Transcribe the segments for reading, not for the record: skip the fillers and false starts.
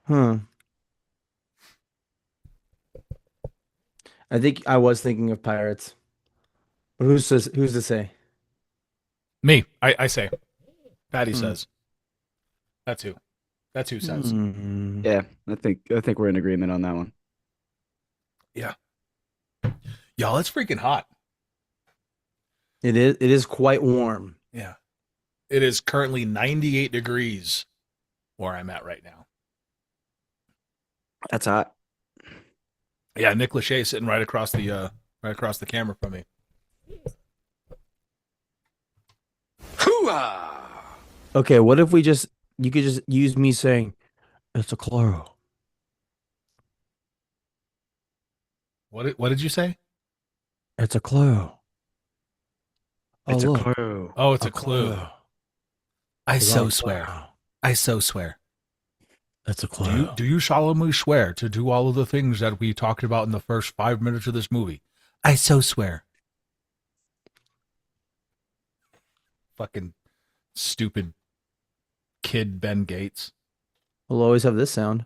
Huh. I think I was thinking of pirates. But who's to say? Me. I say. Patty Hmm. says. That's who. That's who says. Hmm. Yeah, I think we're in agreement on that one. Yeah. Y'all, it's freaking hot. It is quite warm. Yeah. It is currently 98 degrees where I'm at right now. That's hot. Yeah, Nick Lachey sitting right across the camera from me. Hooah! Okay, what if you could just use me saying it's a chloro. What did you say? It's a chloro. Oh It's a look, clue. Oh, it's a a clue. chloro. I We got a so swear. chloro. I so swear. It's a Do you chloro. do you solemnly swear to do all of the things that we talked about in the first 5 minutes of this movie? I so swear. Fucking stupid kid Ben Gates. We'll always have this sound.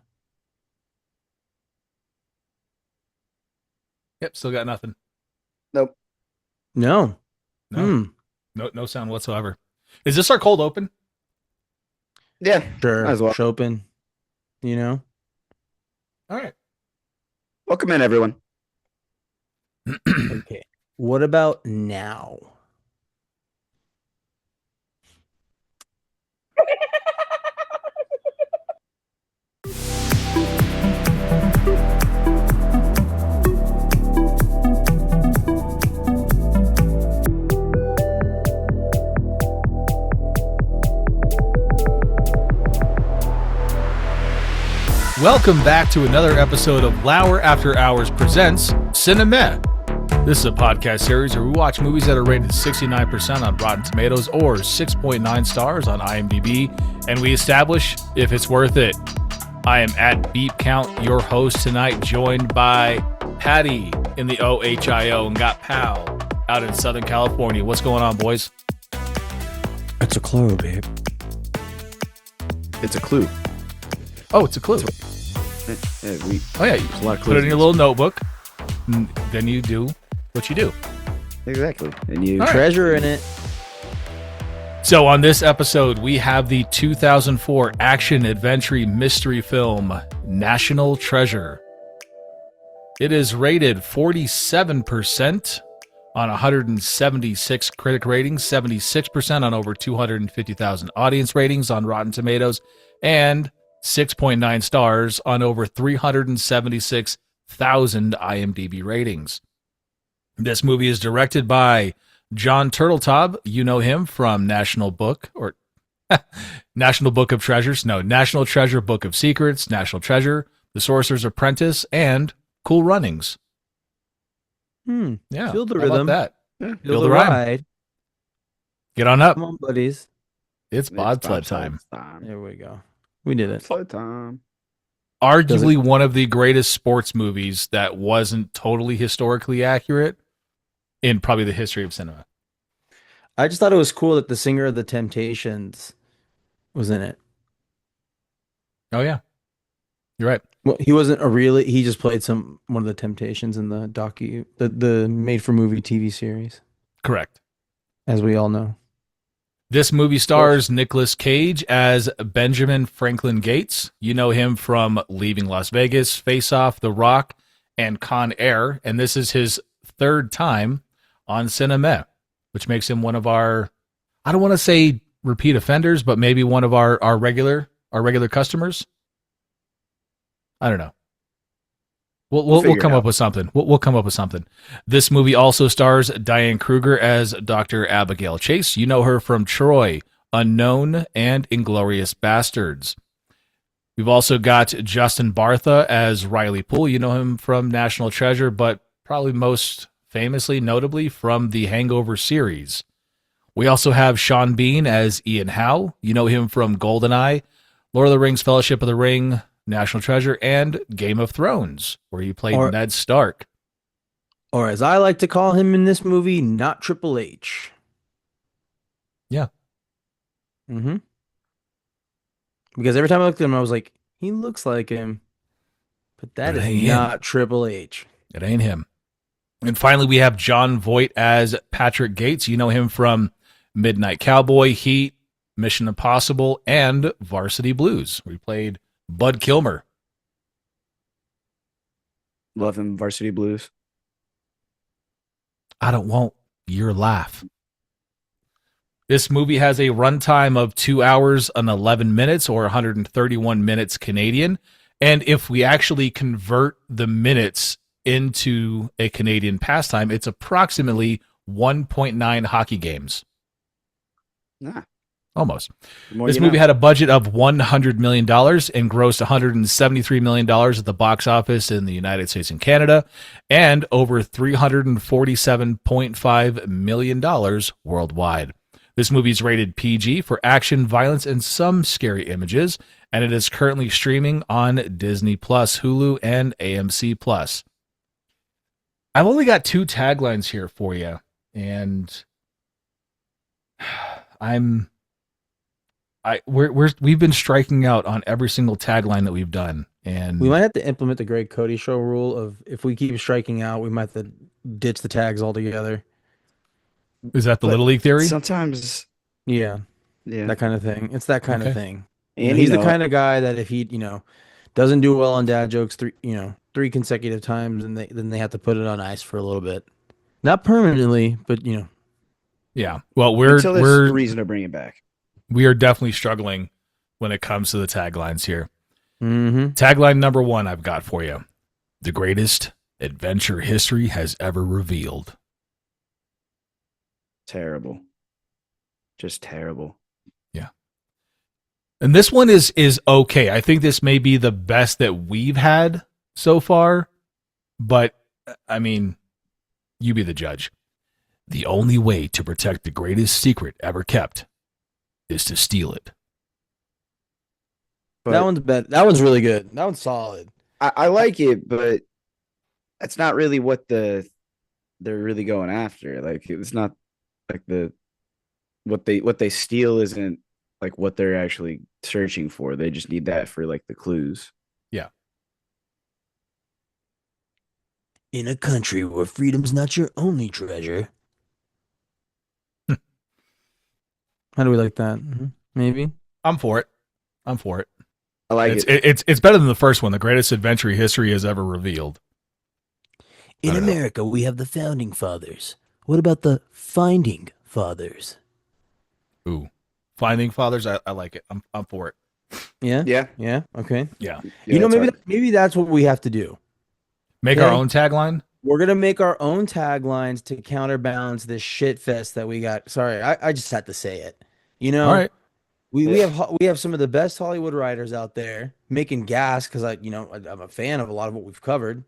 Yep, still got nothing. Nope. No. No, Hmm. no sound whatsoever. Is this our cold open? Yeah, might Sure. as well. Chopin, you know? All right. Welcome in, everyone. Okay. What about now? Welcome back to another episode of Lauer After Hours presents Cinemeh. This is a podcast series where we watch movies that are rated 69% on Rotten Tomatoes or 6.9 stars on IMDb, and we establish if it's worth it. I am at Beep Count, your host tonight, joined by Patty in the OHIO and got Pal out in Southern California. What's going on, boys? It's a chloro, babe. It's a clue. Oh, it's a clue. Yeah, Oh, yeah. You there's a lot of put it clues in your little notebook, and then you do what you do. Exactly. And you. All right. Treasure in it. So on this episode, we have the 2004 action adventure mystery film National Treasure. It is rated 47% on 176 critic ratings, 76% on over 250,000 audience ratings on Rotten Tomatoes, and 6.9 stars on over 376,000 IMDb ratings. This movie is directed by John Turteltaub. You know him from National Book or National Book of Treasures. No, National Treasure Book of Secrets, National Treasure, The Sorcerer's Apprentice, and Cool Runnings. Hmm. Yeah, Feel the how about rhythm. that? Yeah. Feel Feel the the rhyme. ride. Get on up. Come on, buddies. It's bobsled time. There we go. We did it. Bobsled time. Does Arguably it? one of the greatest sports movies that wasn't totally historically accurate in probably the history of cinema. I just thought it was cool that the singer of the Temptations was in it. Oh yeah, you're right. Well, he wasn't a really. He just played one of the Temptations in the made for movie TV series, Correct. as we all know. This movie stars Nicolas Cage as Benjamin Franklin Gates. You know him from Leaving Las Vegas, Face Off, The Rock, and Con Air. And this is his third time on Cinemeh, which makes him one of our, I don't want to say repeat offenders, but maybe one of our regular customers. I don't know. We'll figure it come out. up with something. We'll come up with something. This movie also stars Diane Kruger as Dr. Abigail Chase. You know her from Troy, Unknown, and Inglorious Bastards. We've also got Justin Bartha as Riley Poole. You know him from National Treasure, but probably most famously, notably, from the Hangover series. We also have Sean Bean as Ian Howe. You know him from GoldenEye, Lord of the Rings, Fellowship of the Ring, National Treasure, and Game of Thrones, where he played Or, Ned Stark. or as I like to call him in this movie, not Triple H. Yeah. Mm-hmm. Because every time I looked at him, I was like, He looks like him, but But that it is ain't him. not Triple H. It ain't him. And finally, we have John Voight as Patrick Gates. You know him from Midnight Cowboy, Heat, Mission Impossible, and Varsity Blues. We played Bud Kilmer. Love him, Varsity Blues. I don't want your laugh. This movie has a runtime of 2 hours and 11 minutes, or 131 minutes Canadian. And if we actually convert the minutes into a Canadian pastime, it's approximately 1.9 hockey games. Nah, Almost. the more This you movie know. had a budget of $100 million and grossed $173 million at the box office in the United States and Canada, and over $347.5 million worldwide. This movie is rated PG for action, violence, and some scary images, and it is currently streaming on Disney Plus, Hulu, and AMC Plus. I've only got 2 taglines here for you, and we've been striking out on every single tagline that we've done, and We might have to implement the Greg Cody show rule of if we keep striking out, we might have to ditch the tags altogether. is that the But Little League theory? sometimes, Yeah, yeah. that kind of thing. It's that kind of Okay. thing. And He's the kind of guy that if he, doesn't do well on dad jokes three consecutive times, and then they have to put it on ice for a little bit, not permanently, but Yeah. Well, until there's a reason to bring it back. we are definitely struggling when it comes to the taglines here. Mm-hmm. Tagline number 1 I've got for you: the greatest adventure history has ever revealed. Terrible. Just terrible. And this one is okay. I think this may be the best that we've had so far, but I mean, you be the judge. The only way to protect the greatest secret ever kept is to steal it. But That one's bad. That one's really good. That one's solid. I like it, but that's not really what they're really going after. Like it's not like what they steal isn't like what they're actually searching for. They just need that for like the clues. Yeah. In a country where freedom's not your only treasure. How do we like that? Maybe. I'm for it. I'm for it. I like It's it. it's better than the first one, the greatest adventure history has ever revealed. In I don't know. America, we have the founding fathers. What about the finding fathers? Ooh. Finding Fathers, I like it. I'm for it. Yeah. Yeah. Yeah. Okay. Yeah. Yeah, maybe that's maybe that's what we have to do. Make our Okay. own tagline. We're gonna make our own taglines to counterbalance this shit fest that we got. Sorry, I just had to say it. All right. We have some of the best Hollywood writers out there making gas because I'm a fan of a lot of what we've covered,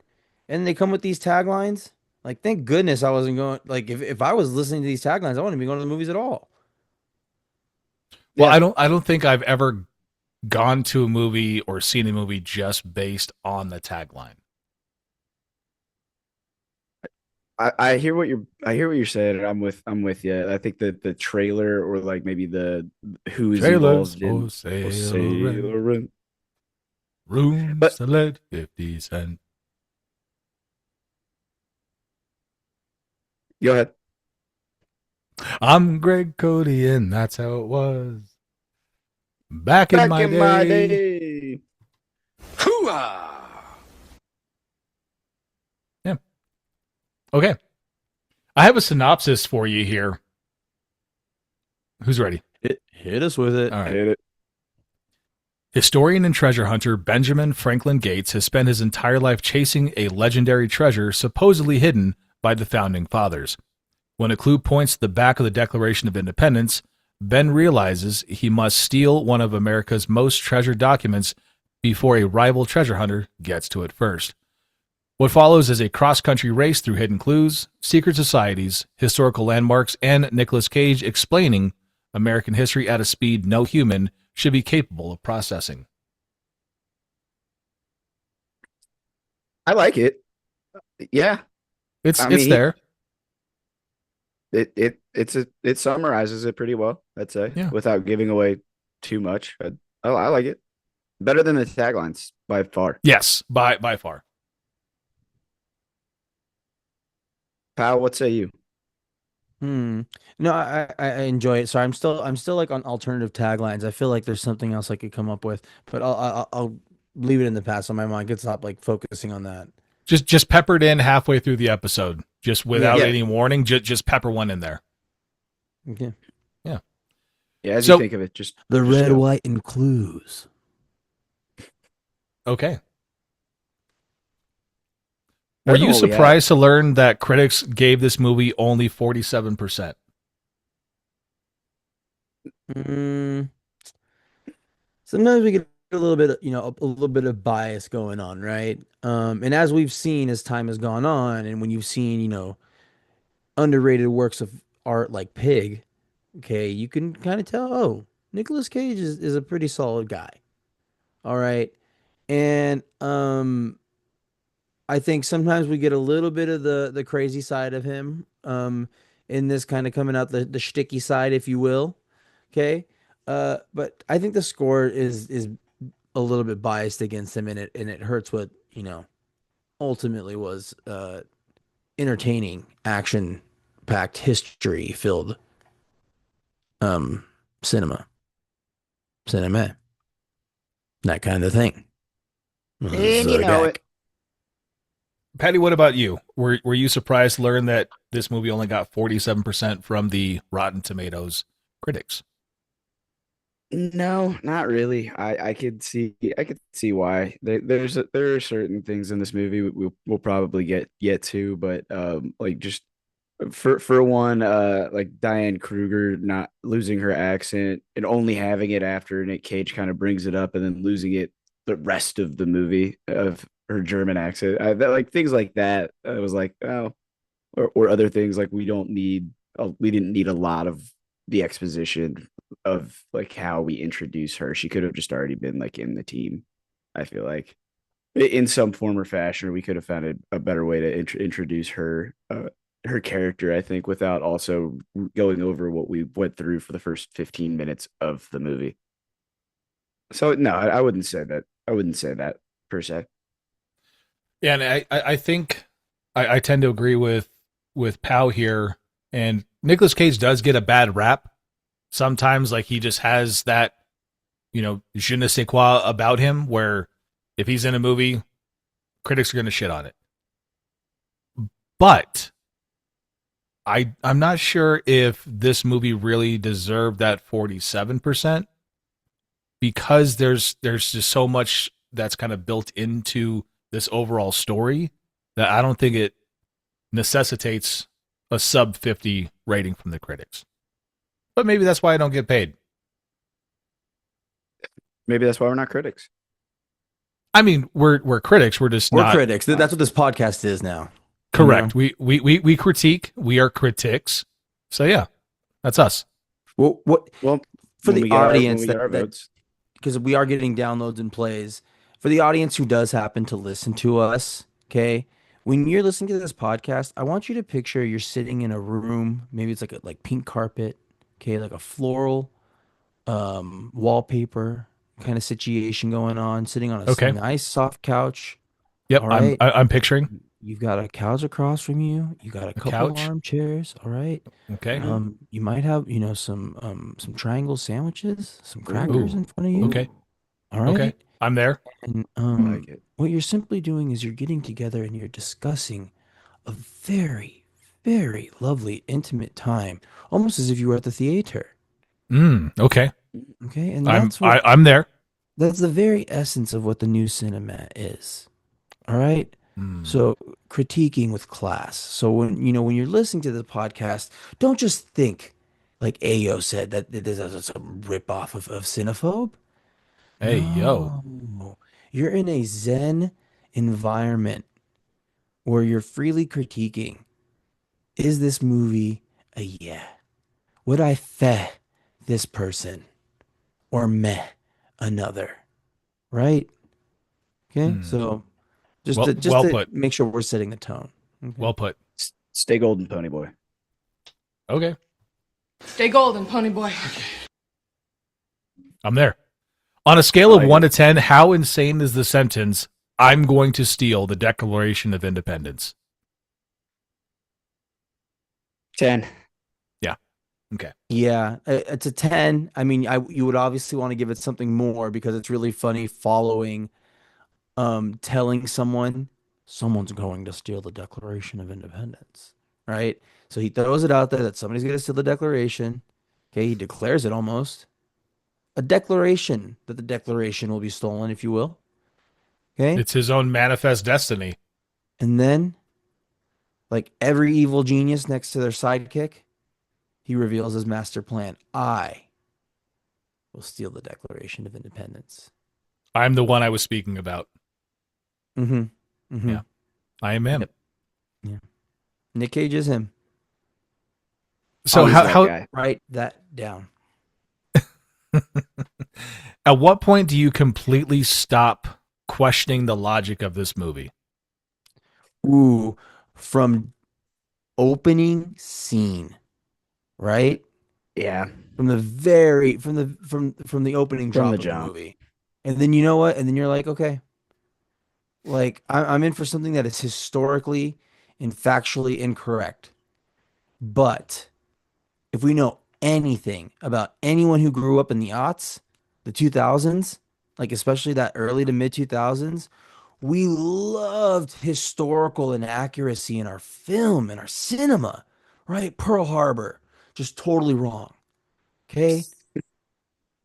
and they come with these taglines. Like, thank goodness I wasn't going. Like, if I was listening to these taglines, I wouldn't be going to the movies at all. Well, Yeah. I don't think I've ever gone to a movie or seen a movie just based on the tagline. I hear what you're saying. And I'm with you. I think that the trailer or like maybe the who's Trailers involved in for sale, sale. rooms But to let 50 cents. go ahead. I'm Greg Cody, and that's how it was back in Back my in day. my day. Yeah. Okay. I have a synopsis for you here. Who's ready? Hit us with it. All right. Hit it. Historian and treasure hunter Benjamin Franklin Gates has spent his entire life chasing a legendary treasure supposedly hidden by the founding fathers. When a clue points to the back of the Declaration of Independence, Ben realizes he must steal one of America's most treasured documents before a rival treasure hunter gets to it first. What follows is a cross-country race through hidden clues, secret societies, historical landmarks, and Nicolas Cage explaining American history at a speed no human should be capable of processing. I like it. Yeah. It's I mean, there. It summarizes it pretty well, I'd say, Yeah. without giving away too much. I like it. Better than the taglines by far. Yes, by far. Pal, what say you? Hmm. No, I enjoy it. Sorry, I'm still like on alternative taglines. I feel like there's something else I could come up with, but I'll leave it in the past so my mind gets stop like focusing on that. Just peppered in halfway through the episode, just Yeah. without Yeah, any warning. Just pepper one in there. Okay. Yeah. yeah. As you So think of it, The just red, go. white, and clues. okay. Were Better than you what we had. surprised to learn that critics gave this movie only 47%? Mm, sometimes we get a little bit, a little bit of bias going on, right? And as we've seen as time has gone on, and when you've seen, underrated works of art like Pig, okay, you can kind of tell, oh, Nicolas Cage is a pretty solid guy. All right. And I think sometimes we get a little bit of the crazy side of him, in this kind of coming out the shticky side, if you will. Okay. But I think the score is a little bit biased against him, and it hurts what, ultimately was entertaining, action packed, history filled um cinema. Cinemeh. That kind of thing. And you know it. Zodiac. Patty, what about you? Were you surprised to learn that this movie only got 47% from the Rotten Tomatoes critics? No, not really. I could see why. There are certain things in this movie we'll probably get to, but like just for one, like Diane Kruger not losing her accent and only having it after Nick Cage kind of brings it up, and then losing it the rest of the movie of her German accent. Like things like that. I was like, oh, or other things like we didn't need a lot of the exposition of like how we introduce her. She could have just already been like in the team. I feel like in some form or fashion, we could have found a better way to introduce her, her character. I think without also going over what we went through for the first 15 minutes of the movie. So no, I wouldn't say that. I wouldn't say that per se. Yeah, and I think I tend to agree with Pow here. And Nicolas Cage does get a bad rap sometimes. Like he just has that, je ne sais quoi about him, where if he's in a movie, critics are going to shit on it. But I'm not sure if this movie really deserved that 47% because there's just so much that's kind of built into this overall story that I don't think it necessitates a sub 50 rating from the critics. But maybe that's why I don't get paid. Maybe that's why we're not critics. I mean, we're critics. We're just We're not critics. That's what this podcast is now. You know? correct. We critique. We are critics. So yeah, that's us. What Well, for the when audience we get our that votes, because we are getting downloads and plays, for the audience who does happen to listen to us, okay? When you're listening to this podcast, I want you to picture you're sitting in a room, maybe it's like a like pink carpet, okay, like a floral wallpaper kind of situation going on, sitting on a Okay. nice soft couch, Yep. all right? I'm picturing You've got a couch across from you. You got a a couple couch. armchairs, all right? Okay. mm-hmm. You might have, some triangle sandwiches, some crackers Ooh. in front of you, Okay. all Okay. right? I'm there. And I like it. what you're simply doing is you're getting together and you're discussing a very, very lovely, intimate time, almost as if you were at the theater. Okay. Okay, and that's what I'm there. that's the very essence of what the new cinema is. All right. Mm. So critiquing with class. So when you're listening to the podcast, don't just think like Ayo said that this is some rip off of Cinephobe. Hey yo. No, you're in a Zen environment where you're freely critiquing. Is this movie a yeah? Would I feh this person or meh another? Right? Okay. Mm. So just Well to just well to put. make sure we're setting the tone. Okay. Well put. Stay golden, Pony Boy. Okay. Stay golden, pony boy. I'm there. On a scale I of like 1 it. to 10, how insane is the sentence, I'm going to steal the Declaration of Independence? 10. Yeah. Okay. Yeah, it's a 10. I mean, you would obviously want to give it something more because it's really funny following telling someone's going to steal the Declaration of Independence, right? So he throws it out there that somebody's going to steal the Declaration. Okay, he declares it almost a declaration that the Declaration will be stolen, if you will. Okay, It's his own manifest destiny. and then like every evil genius next to their sidekick, he reveals his master plan. I will steal the Declaration of Independence. I'm the one I was speaking about. Mm-hmm. Mm-hmm. Yeah. I am him. Yep. Yeah. Nick Cage is him. So Always that how guy. Write that down. at what point do you completely stop questioning the logic of this movie? Ooh, from opening scene, right? Yeah. From the very from the opening From the drop of the jump. movie. And then you know what? And then you're like, okay, like I'm in for something that is historically and factually incorrect. But if we know anything about anyone who grew up in the aughts, the 2000s, like especially that early to mid 2000s, we loved historical inaccuracy in our film, in our cinema, right? Pearl Harbor, just totally wrong. Okay.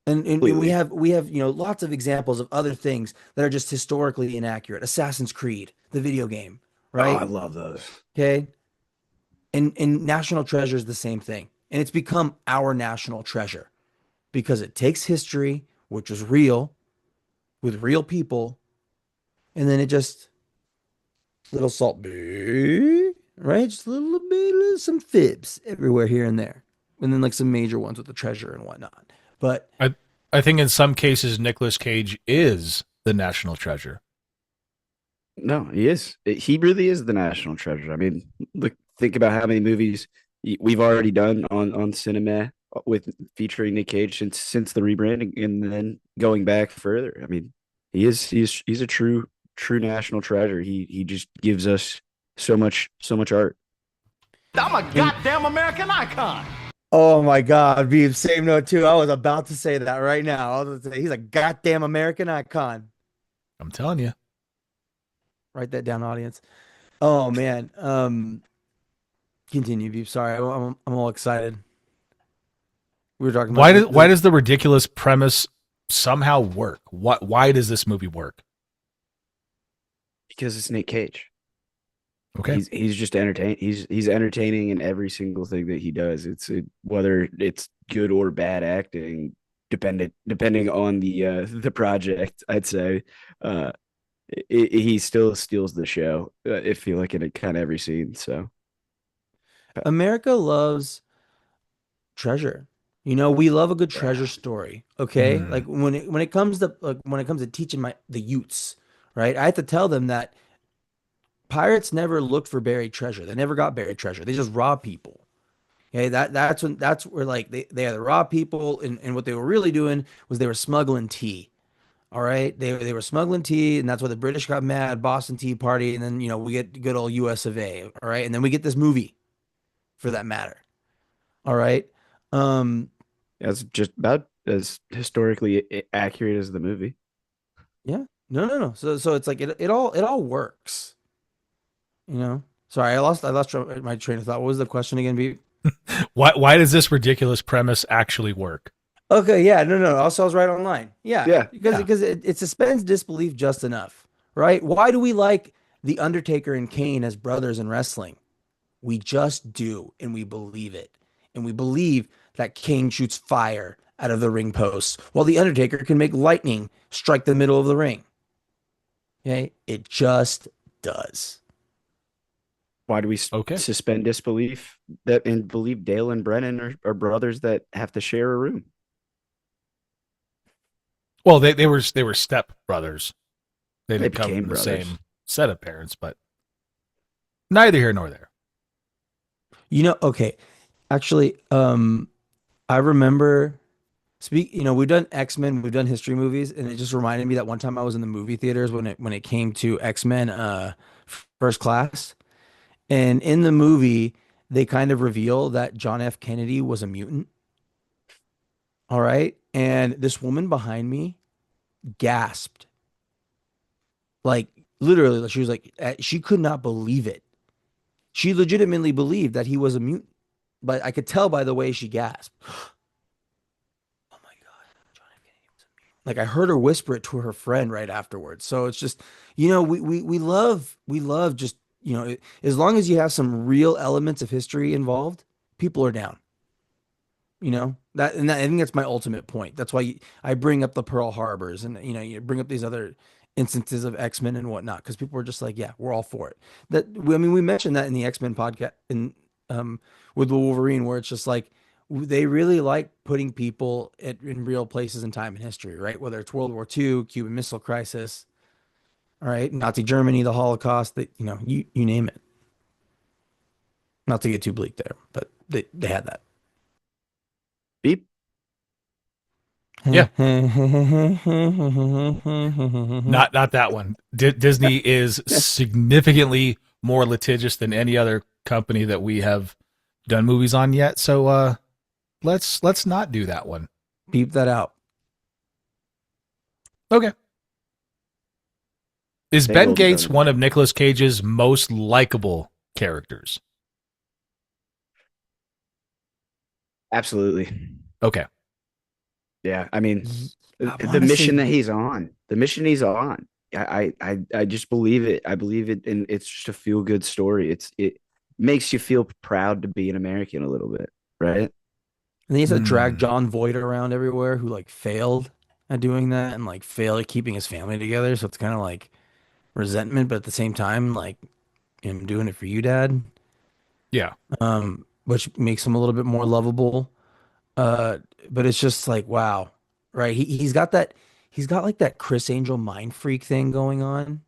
And we Completely. have lots of examples of other things that are just historically inaccurate. Assassin's Creed, the video game, Oh, I right? love those. Okay. And National Treasure is the same thing. And it's become our national treasure because it takes history, which is real, with real people, and then it just little salt, right? Just a little bit, some fibs everywhere here and there, and then like some major ones with the treasure and whatnot. But I I think in some cases Nicolas Cage is the national treasure. No, he is. He really is the national treasure. I mean, look, think about how many movies we've already done on Cinemeh with featuring Nick Cage since the rebranding, and then going back further. I mean, he's a true national treasure. He just gives us so much art. I'm a and goddamn American icon. oh my God, Beef, same note too. I was about to say that right now. I was gonna say he's a goddamn American icon. I'm telling you. Write that down, audience. Oh man. Continue, Beef. Sorry, I'm all excited. We were talking about Why does the ridiculous premise somehow work? Why does this movie work? Because it's Nick Cage. Okay. He's just entertain. He's entertaining in every single thing that he does. Whether it's good or bad acting, depending on the project. I'd say uh, he still steals the show. If you look at it, kind of every scene. So America loves treasure. We love a good treasure yeah, story. Okay, like Mm. when it comes to teaching the youths, right? I have to tell them that pirates never looked for buried treasure. They never got buried treasure. They just robbed people. Okay, that's where like they either robbed people and what they were really doing was they were smuggling tea. All right, they were smuggling tea, and that's why the British got mad, Boston Tea Party, and then we get good old U.S. of A. All right, and then we get this movie for that matter. All right. Um, that's just about as historically accurate as the movie. Yeah. No, no, no. So it's like it all works, you know? Sorry, I lost my train of thought. What was the question again, B? Why does this ridiculous premise actually work? Okay, yeah, no, no. Also, I was right online. Yeah, Yeah, because yeah. it suspends disbelief just enough, right? Why do we like The Undertaker and Kane as brothers in wrestling? We just do, and we believe it. And we believe that Kane shoots fire out of the ring posts, while The Undertaker can make lightning strike the middle of the ring. Okay? It just does. Why do we Okay. suspend disbelief that and believe Dale and Brennan are brothers that have to share a room? Well, they were step brothers. They They didn't come became from the brothers. same set of parents, but neither here nor there. Okay. Actually, I remember. we've done X-Men, we've done history movies, and it just reminded me that one time I was in the movie theaters when it came to X-Men First Class. And in the movie, they kind of reveal that John F. Kennedy was a mutant. All right. And this woman behind me gasped. Like literally, she was like, she could not believe it. She legitimately believed that he was a mutant. But I could tell by the way she gasped. Oh my God, John F. Kennedy was a mutant. Like I heard her whisper it to her friend right afterwards. So it's just, we love just, as long as you have some real elements of history involved, people are down. I think that's my ultimate point. That's why I bring up the Pearl Harbors and you bring up these other instances of X-Men and whatnot because people are just like, yeah, we're all for it. I mean, we mentioned that in the X-Men podcast um with the Wolverine, where it's just like they really like putting people in real places in time in history, right? Whether it's World War II, Cuban Missile Crisis, all right, Nazi Germany, the Holocaust, that you name it. Not to get too bleak there, but they had that. Beep. Yeah, not that one. Disney is significantly more litigious than any other company that we have done movies on yet. So let's not do that one. Beep that out. Okay. Is They Ben will be Gates done. one of Nicolas Cage's most likable characters? Absolutely. Okay. Yeah. I mean, I the want to say mission that he's on, the mission he's on. I just believe it. I believe it, and it's just a feel good story. It makes you feel proud to be an American a little bit, right? And he has to drag Hmm. John Voight around everywhere, who like failed at doing that and like failed at keeping his family together. So it's kind of like resentment, but at the same time, like him doing it for you, Dad. Yeah. Which makes him a little bit more lovable. Uh, but it's just like wow, right? He's got like that Chris Angel mind freak thing going on,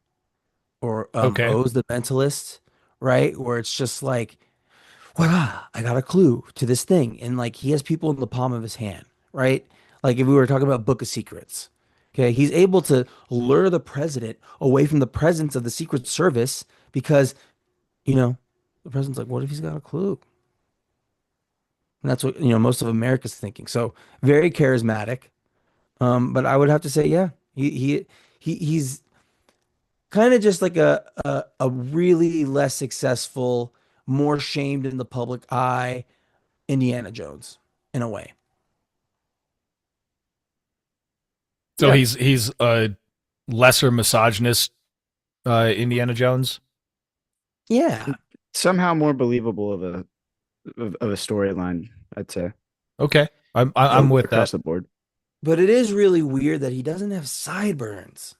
or Okay. Oz the Mentalist, right? Where it's just like voila, I got a clue to this thing. And like he has people in the palm of his hand, right? Like if we were talking about Book of Secrets, okay, he's able to lure the president away from the presence of the Secret Service because, you know, the president's like, what if he's got a clue? And that's what, most of America's thinking. So very charismatic. But I would have to say, yeah, he's kind of just like a really less successful, more shamed in the public eye Indiana Jones in a way. So Yeah. he's a lesser misogynist Indiana Jones. Yeah, Somehow more believable of a storyline, I'd say, Okay. I'm with across that. the board. but it is really weird that he doesn't have sideburns.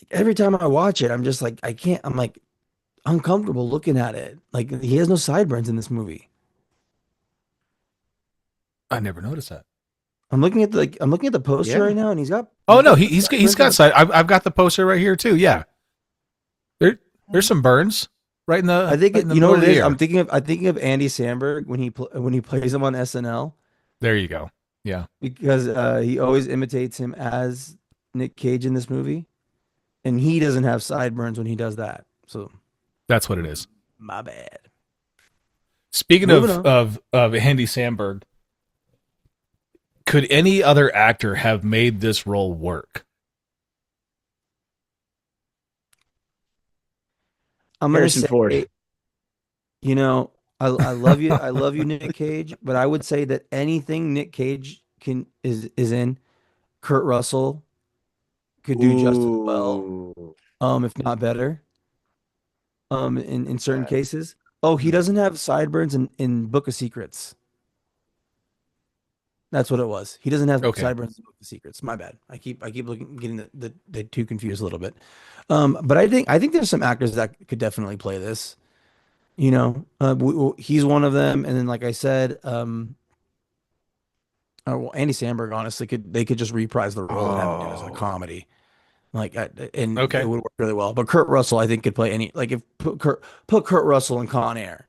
Like every time I watch it, I'm just like I can't. I'm like uncomfortable looking at it. Like he has no sideburns in this movie. I never noticed that. I'm looking at the poster Yeah. right now, and Oh he's no, got the he's sideburns. got side. I've got the poster right here too. Yeah. There's some burns I think right in the you know middle what of it the is. ear. I'm thinking of Andy Samberg when he plays him on SNL There you go. Yeah. because he always imitates him as Nick Cage in this movie, and he doesn't have sideburns when he does that. So That's what it is. my bad. Speaking Moving on. of Andy Samberg, could any other actor have made this role work? I'm gonna Harrison say, Ford. I love you, Nick Cage, but I would say that anything Nick Cage is in, Kurt Russell could do just as well, Ooh. if not better, in certain Yeah. cases. Oh, he doesn't have sideburns in Book of Secrets. That's what it was. He doesn't have Okay. sideburns in Book of Secrets. My bad. I keep looking getting the two confused a little bit. But I think there's some actors that could definitely play this. He's one of them. And then, like I said, well, Andy Samberg, honestly, they could just reprise the role and have him do it as a Oh. comedy, like, and it Okay. would work really well. But Kurt Russell, I think, could play any, like, if put Kurt Russell in Con Air.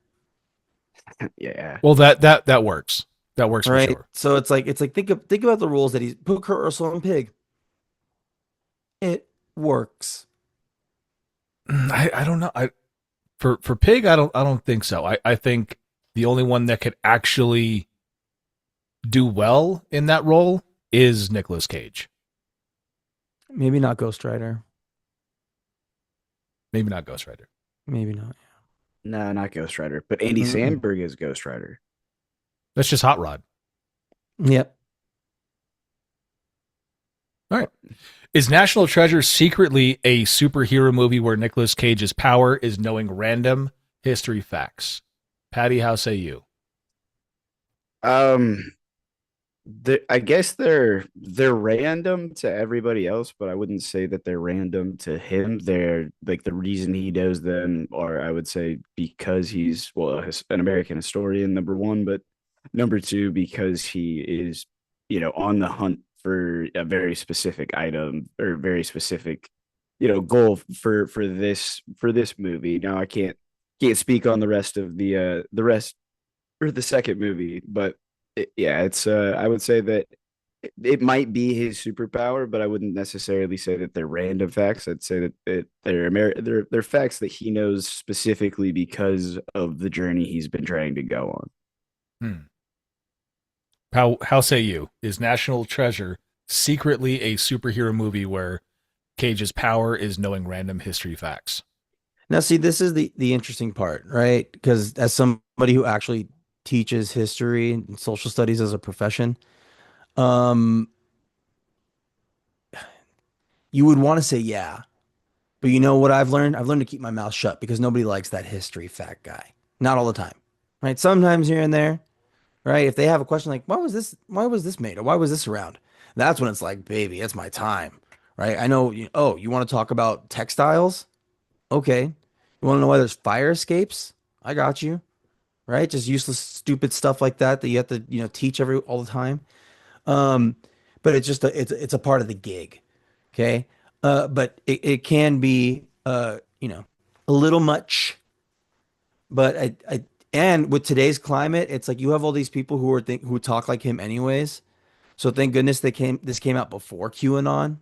Yeah. Well, that works. That works for right? sure. So it's like think about the roles that he's put Kurt Russell in Pig. It works. I don't know. For Pig, I don't think so. I think the only one that could actually do well in that role is Nicolas Cage. Maybe not Ghost Rider. Maybe not Ghost Rider. Maybe not. No, not Ghost Rider, but Andy Mm-mm. Samberg is Ghost Rider. That's just Hot Rod. Yep. All right. Is National Treasure secretly a superhero movie where Nicolas Cage's power is knowing random history facts? Patty, how say you? Um, I guess they're random to everybody else, but I wouldn't say that they're random to him. They're like the reason he knows them, or I would say because he's well an American historian, number one, but number two because he is on the hunt for a very specific item or very specific goal for this movie. Now I can't speak on the rest or the second movie, but yeah, it's I would say that it might be his superpower, but I wouldn't necessarily say that they're random facts. I'd say that they're facts that he knows specifically because of the journey he's been trying to go on. Hmm. How say you? Is National Treasure secretly a superhero movie where Cage's power is knowing random history facts? Now, see, this is the interesting part, right? Because as somebody who actually teaches history and social studies as a profession, um, you would want to say yeah. But you know what I've learned? I've learned to keep my mouth shut because nobody likes that history fact guy. Not all the time, right? Sometimes here and there, right? If they have a question like, why was this made? Or why was this around? That's when it's like, baby, it's my time, right? I know, oh, you want to talk about textiles? Okay. You want to know why there's fire escapes? I got you, right? Just useless, stupid stuff like that that you have to, teach all the time. Um, but it's just it's a part of the gig. Okay. But it can be a little much. But and with today's climate, it's like you have all these people who talk like him anyways. So thank goodness this came out before QAnon,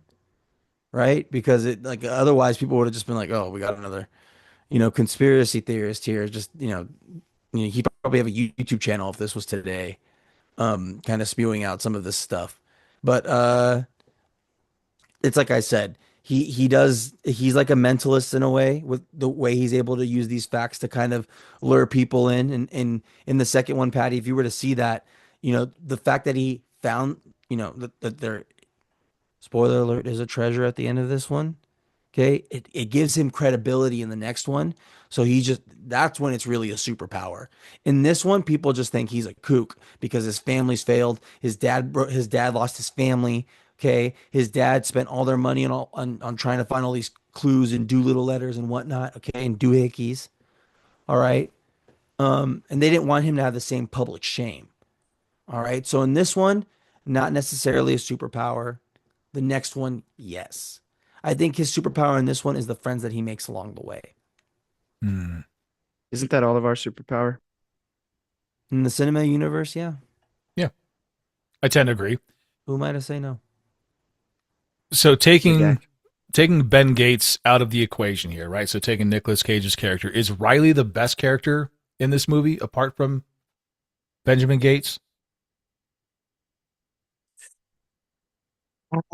right? Because it like otherwise people would have just been like, oh, we got another, conspiracy theorist here. Just, he probably have a YouTube channel if this was today, kind of spewing out some of this stuff. But it's like I said, he's like a mentalist in a way with the way he's able to use these facts to kind of lure people in. And in the second one, Patty, if you were to see that, the fact that he found, that there, spoiler alert, is a treasure at the end of this one. Okay, it gives him credibility in the next one. So that's when it's really a superpower. In this one, people just think he's a kook because his family's failed. His dad lost his family. Okay, his dad spent all their money on trying to find all these clues and do little letters and whatnot. Okay, and doohickeys. All right, and they didn't want him to have the same public shame. All right, so in this one, not necessarily a superpower. The next one, yes. I think his superpower in this one is the friends that he makes along the way. Hmm. Isn't that all of our superpower? In the cinema universe, yeah. Yeah, I tend to agree. Who am I to say no? So taking Zagak? taking Ben Gates out of the equation here, right? So taking Nicolas Cage's character, is Riley the best character in this movie apart from Benjamin Gates?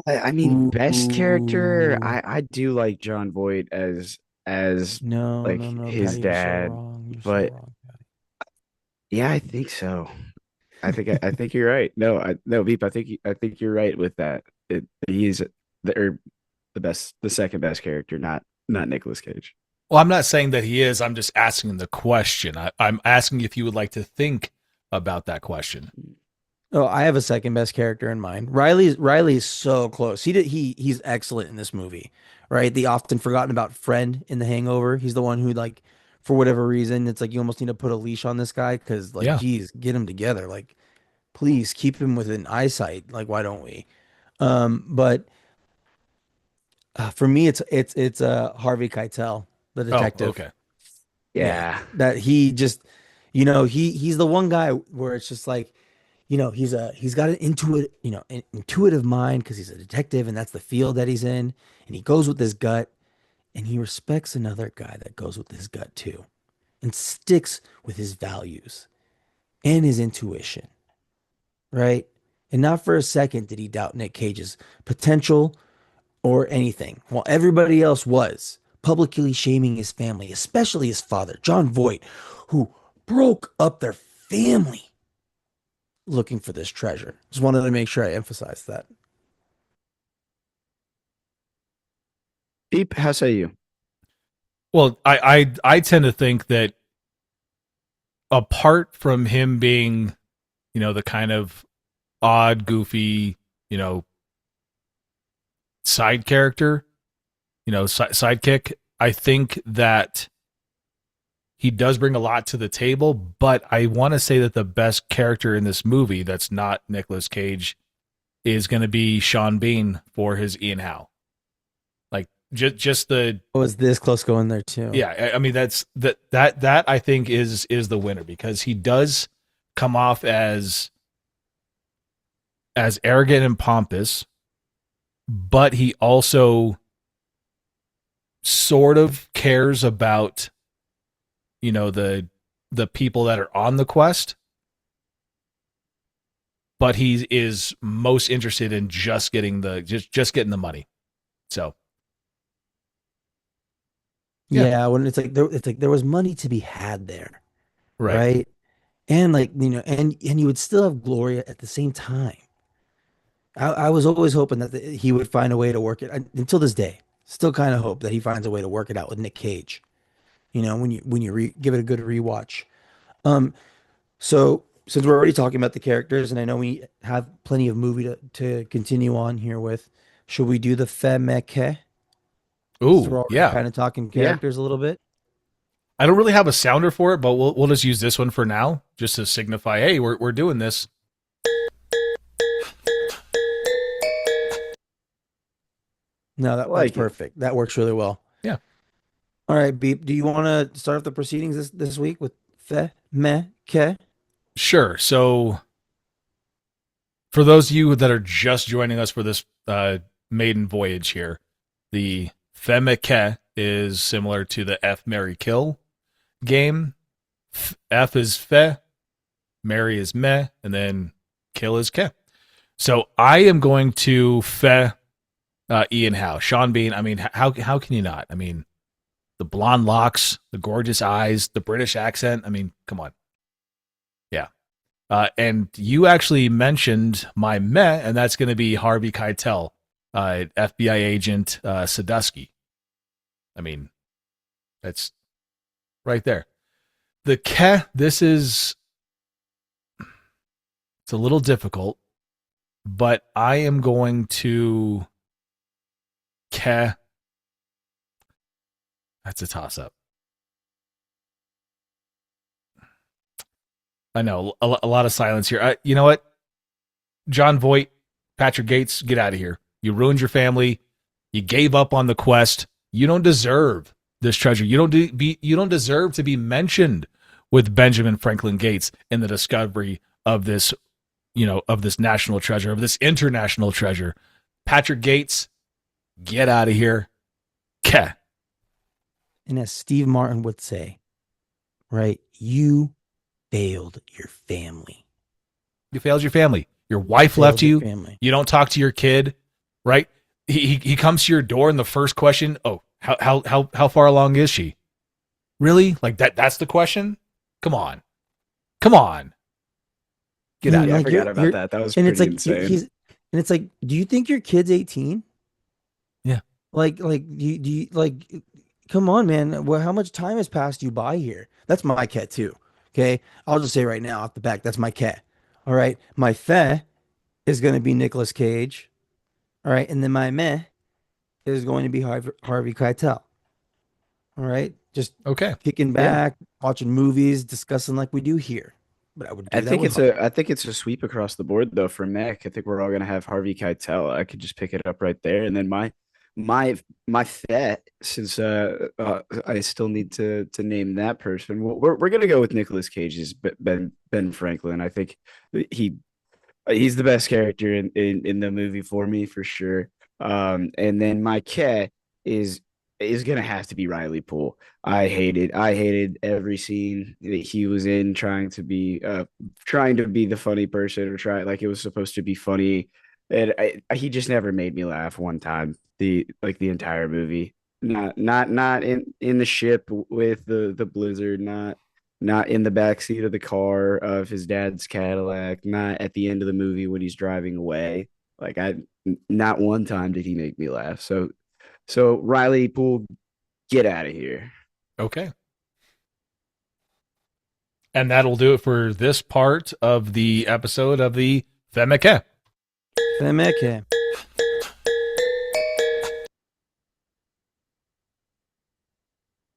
I mean, best character. Ooh. I do like John Voight as No, no, like no, his Patty, you're so dad, wrong. You're so but wrong, Patty. yeah, I think so. I think you're right. No, Veep. I think you're right with that. He's the second best character, not Nicolas Cage. Well, I'm not saying that he is. I'm just asking the question. I'm asking if you would like to think about that question. Oh, I have a second best character in mind. Riley's so close. He's excellent in this movie, right? The often forgotten about friend in The Hangover. He's the one who like, for whatever reason, it's like you almost need to put a leash on this guy because like, Yeah. geez, get him together. Like, please keep him within eyesight. Like, why don't we? But for me, it's Harvey Keitel, the Oh, detective. okay. Yeah, Yeah, that he just, he's the one guy where it's just like, he's got an intuitive mind because he's a detective and that's the field that he's in, and he goes with his gut, and he respects another guy that goes with his gut too, and sticks with his values and his intuition, right? And not for a second did he doubt Nick Cage's potential or anything, while everybody else was publicly shaming his family, especially his father, John Voight, who broke up their family looking for this treasure. Just wanted to make sure I emphasize that. Deep, how say you? Well, I tend to think that apart from him being, the kind of odd, goofy, side character, sidekick, I think that he does bring a lot to the table, but I want to say that the best character in this movie that's not Nicolas Cage is going to be Sean Bean for his Ian Howe. Like just the I was this close going there too. yeah, I mean that I think is the winner because he does come off as arrogant and pompous, but he also sort of cares about the people that are on the quest, but he is most interested in just getting just getting the money. So yeah, Yeah, when it's like there was money to be had there, right. right? And and you would still have Gloria at the same time. I was always hoping that he would find a way to work it until this day. Still kind of hope that he finds a way to work it out with Nick Cage. When you give it a good rewatch. Um, so since we're already talking about the characters, and I know we have plenty of movie to continue on here with, should we do the Femeke? Since Ooh, we're already yeah. kind of talking Yeah. characters a little bit. I don't really have a sounder for it, but we'll just use this one for now, just to signify, hey, we're doing this. No, I that's like it. perfect. That works really well. Yeah, All right, Beep. Do you want to start off the proceedings this week with Femeke? sure. So for those of you that are just joining us for this maiden voyage here, the Femeke is similar to the F Mary Kill game. F is Fe, Mary is Me, and then Kill is Ke. So I am going to Fe Ian Howe. Sean Bean, I mean, how can you not? I mean, the blonde locks, the gorgeous eyes, the British accent. I mean, come on. Yeah. And you actually mentioned my meh, and that's going to be Harvey Keitel, FBI agent Sadusky. I mean, that's right there. The Ke, it's a little difficult, but I am going to Ke. That's a toss up. I know a lot of silence here. You know what? John Voight, Patrick Gates, get out of here. You ruined your family. You gave up on the quest. You don't deserve this treasure. You don't deserve to be mentioned with Benjamin Franklin Gates in the discovery of this, of this national treasure, of this international treasure. Patrick Gates, get out of here. Ke. And as Steve Martin would say, right, you failed your family. You failed your family. Your wife left Failed your you. family. You don't talk to your kid, right? He comes to your door and the first question, oh, how far along is she? Really? Like that's the question? Come on. Come on. Get out And of Yeah, I here. like forgot about you're that. That was and it's pretty like insane. and it's like, do you think your kid's 18? Yeah. Like do you like come on, man. Well, how much time has passed you by here? That's my cat too. Okay. I'll just say right now off the back, that's my cat. All right. My fe is going to be Nicolas Cage. All right. And then my meh is going to be Harvey Keitel. All right. Just Okay. kicking Yeah. back, watching movies, discussing like we do here. But I would I do that think with it's Harvey. a I think it's a sweep across the board though for Mac. I think we're all gonna have Harvey Keitel. I could just pick it up right there. And then my my fet, since I still need to name that person. We're gonna go with Nicolas Cage's Ben Franklin. I think he He's the best character in the movie for me for sure. And then my cat is is gonna have to be Riley Poole. I hated every scene that he was in trying to be the funny person or try like it was supposed to be funny. And he just never made me laugh one time. The entire movie. Not in the ship with the blizzard, not in the back seat of the car of his dad's Cadillac, not at the end of the movie when he's driving away. Like I not one time did he make me laugh. So Riley Poole, get out of here. Okay. And that'll do it for this part of the episode of the Femeke. Cinemeh.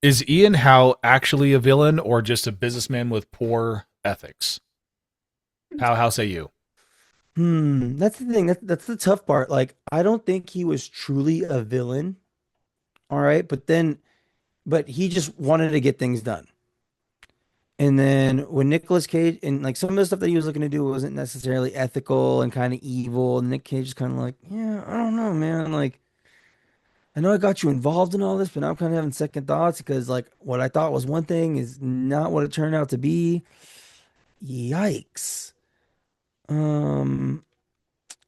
Is Ian Howe actually a villain or just a businessman with poor ethics? How say you? That's the thing. That's the tough part. Like, I don't think he was truly a villain. All right, but he just wanted to get things done. And then when Nicolas Cage and like some of the stuff that he was looking to do wasn't necessarily ethical and kind of evil, and Nick Cage is kind of like, yeah, I don't know, man. Like, I know I got you involved in all this, but now I'm kind of having second thoughts because like what I thought was one thing is not what it turned out to be. Yikes. Um,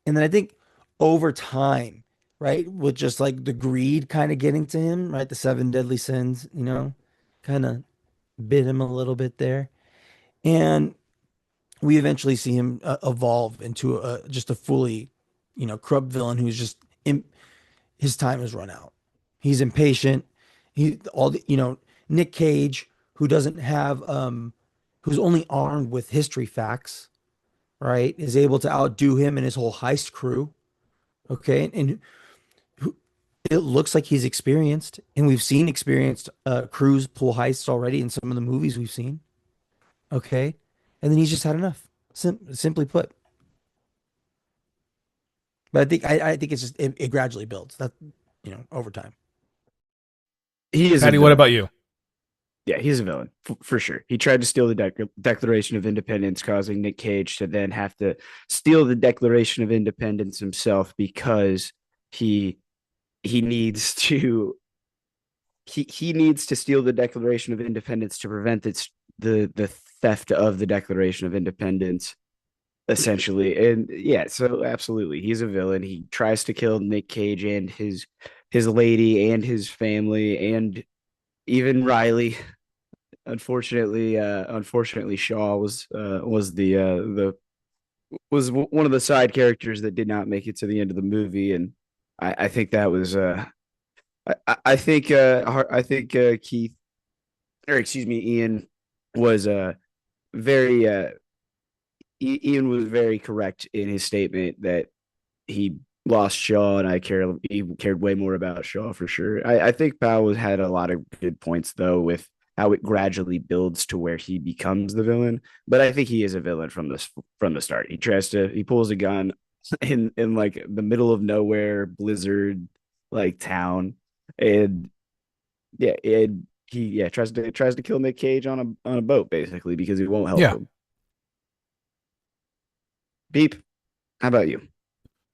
and then I think over time, right, with just like the greed kind of getting to him, right, the seven deadly sins, kind of bit him a little bit there. And we eventually see him evolve into just a fully, corrupt villain who's just his time has run out. He's impatient. He all the Nick Cage, who doesn't have who's only armed with history facts, right, is able to outdo him and his whole heist crew. Okay, and who, it looks like he's experienced, and we've seen experienced crews pull heists already in some of the movies we've seen. Okay, and then he's just had enough. Simply put. But I think it's just it gradually builds that over time. He is a Patty, what villain. about you? Yeah, he's a villain for sure. He tried to steal the Declaration of Independence, causing Nick Cage to then have to steal the Declaration of Independence himself because he he needs to he needs to steal the Declaration of Independence to prevent the theft of the Declaration of Independence, essentially. And yeah, so absolutely, he's a villain. He tries to kill Nick Cage and his lady and his family and even Riley. Unfortunately, Shaw was one of the side characters that did not make it to the end of the movie, and I think that was I think Keith, or excuse me, Ian was very Ian was very correct in his statement that he lost Shaw, and he cared way more about Shaw for sure. I think Powell had a lot of good points though with how it gradually builds to where he becomes the villain. But I think he is a villain from the start. He pulls a gun in like the middle of nowhere, blizzard like town, and yeah, he tries to kill Nick Cage on a boat basically because he won't help Yeah. him. Beep. How about you?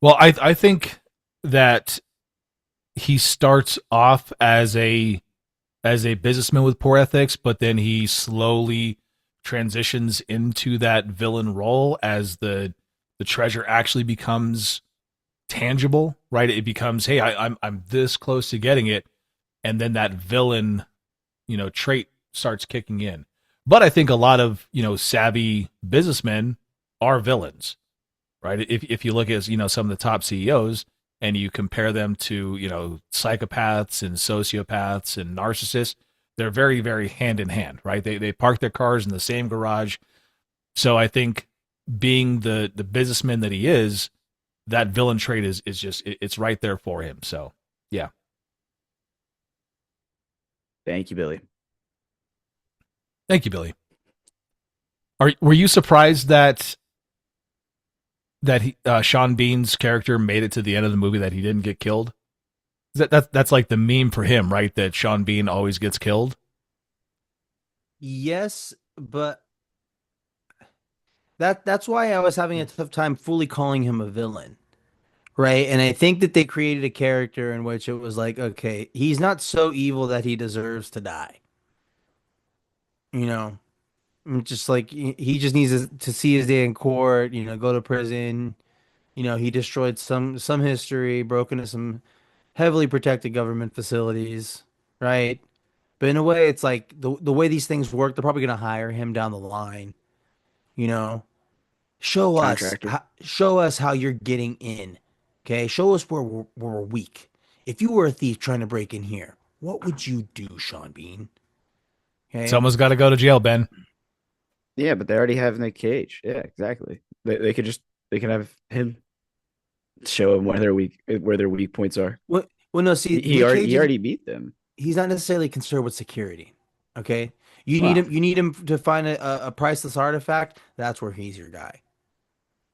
Well, I think that he starts off as a businessman with poor ethics, but then he slowly transitions into that villain role as the treasure actually becomes tangible, right? It becomes, hey, I'm this close to getting it, and then that villain, trait starts kicking in. But I think a lot of savvy businessmen are villains, right? If you look at some of the top CEOs and you compare them to psychopaths and sociopaths and narcissists, they're very very hand in hand, right? They park their cars in the same garage. So I think being the businessman that he is, that villain trait is just it's right there for him. So yeah, Thank you, Billy. thank you, Billy. Were you surprised that Sean Bean's character made it to the end of the movie, that he didn't get killed? That's like the meme for him, right? That Sean Bean always gets killed. Yes, but that's why I was having a tough time fully calling him a villain, right? And I think that they created a character in which it was like, okay, he's not so evil that he deserves to die. You know, just like he just needs to see his day in court, go to prison. He destroyed some history, broke into some heavily protected government facilities, right? But in a way, it's like the way these things work, they're probably gonna hire him down the line, you know. Contractor. Show us how you're getting in. Okay? Show us where we're weak. If you were a thief trying to break in here, what would you do, Sean Bean? Okay? Someone's got to go to jail, Ben. Yeah, but they already have Nick Cage. Yeah, exactly. They could just they can have him show them where their weak points are. Well, no, see, Nick Cage He is already beat them. he's not necessarily concerned with security. Okay? Well, You need him to find a priceless artifact. That's where he's your guy.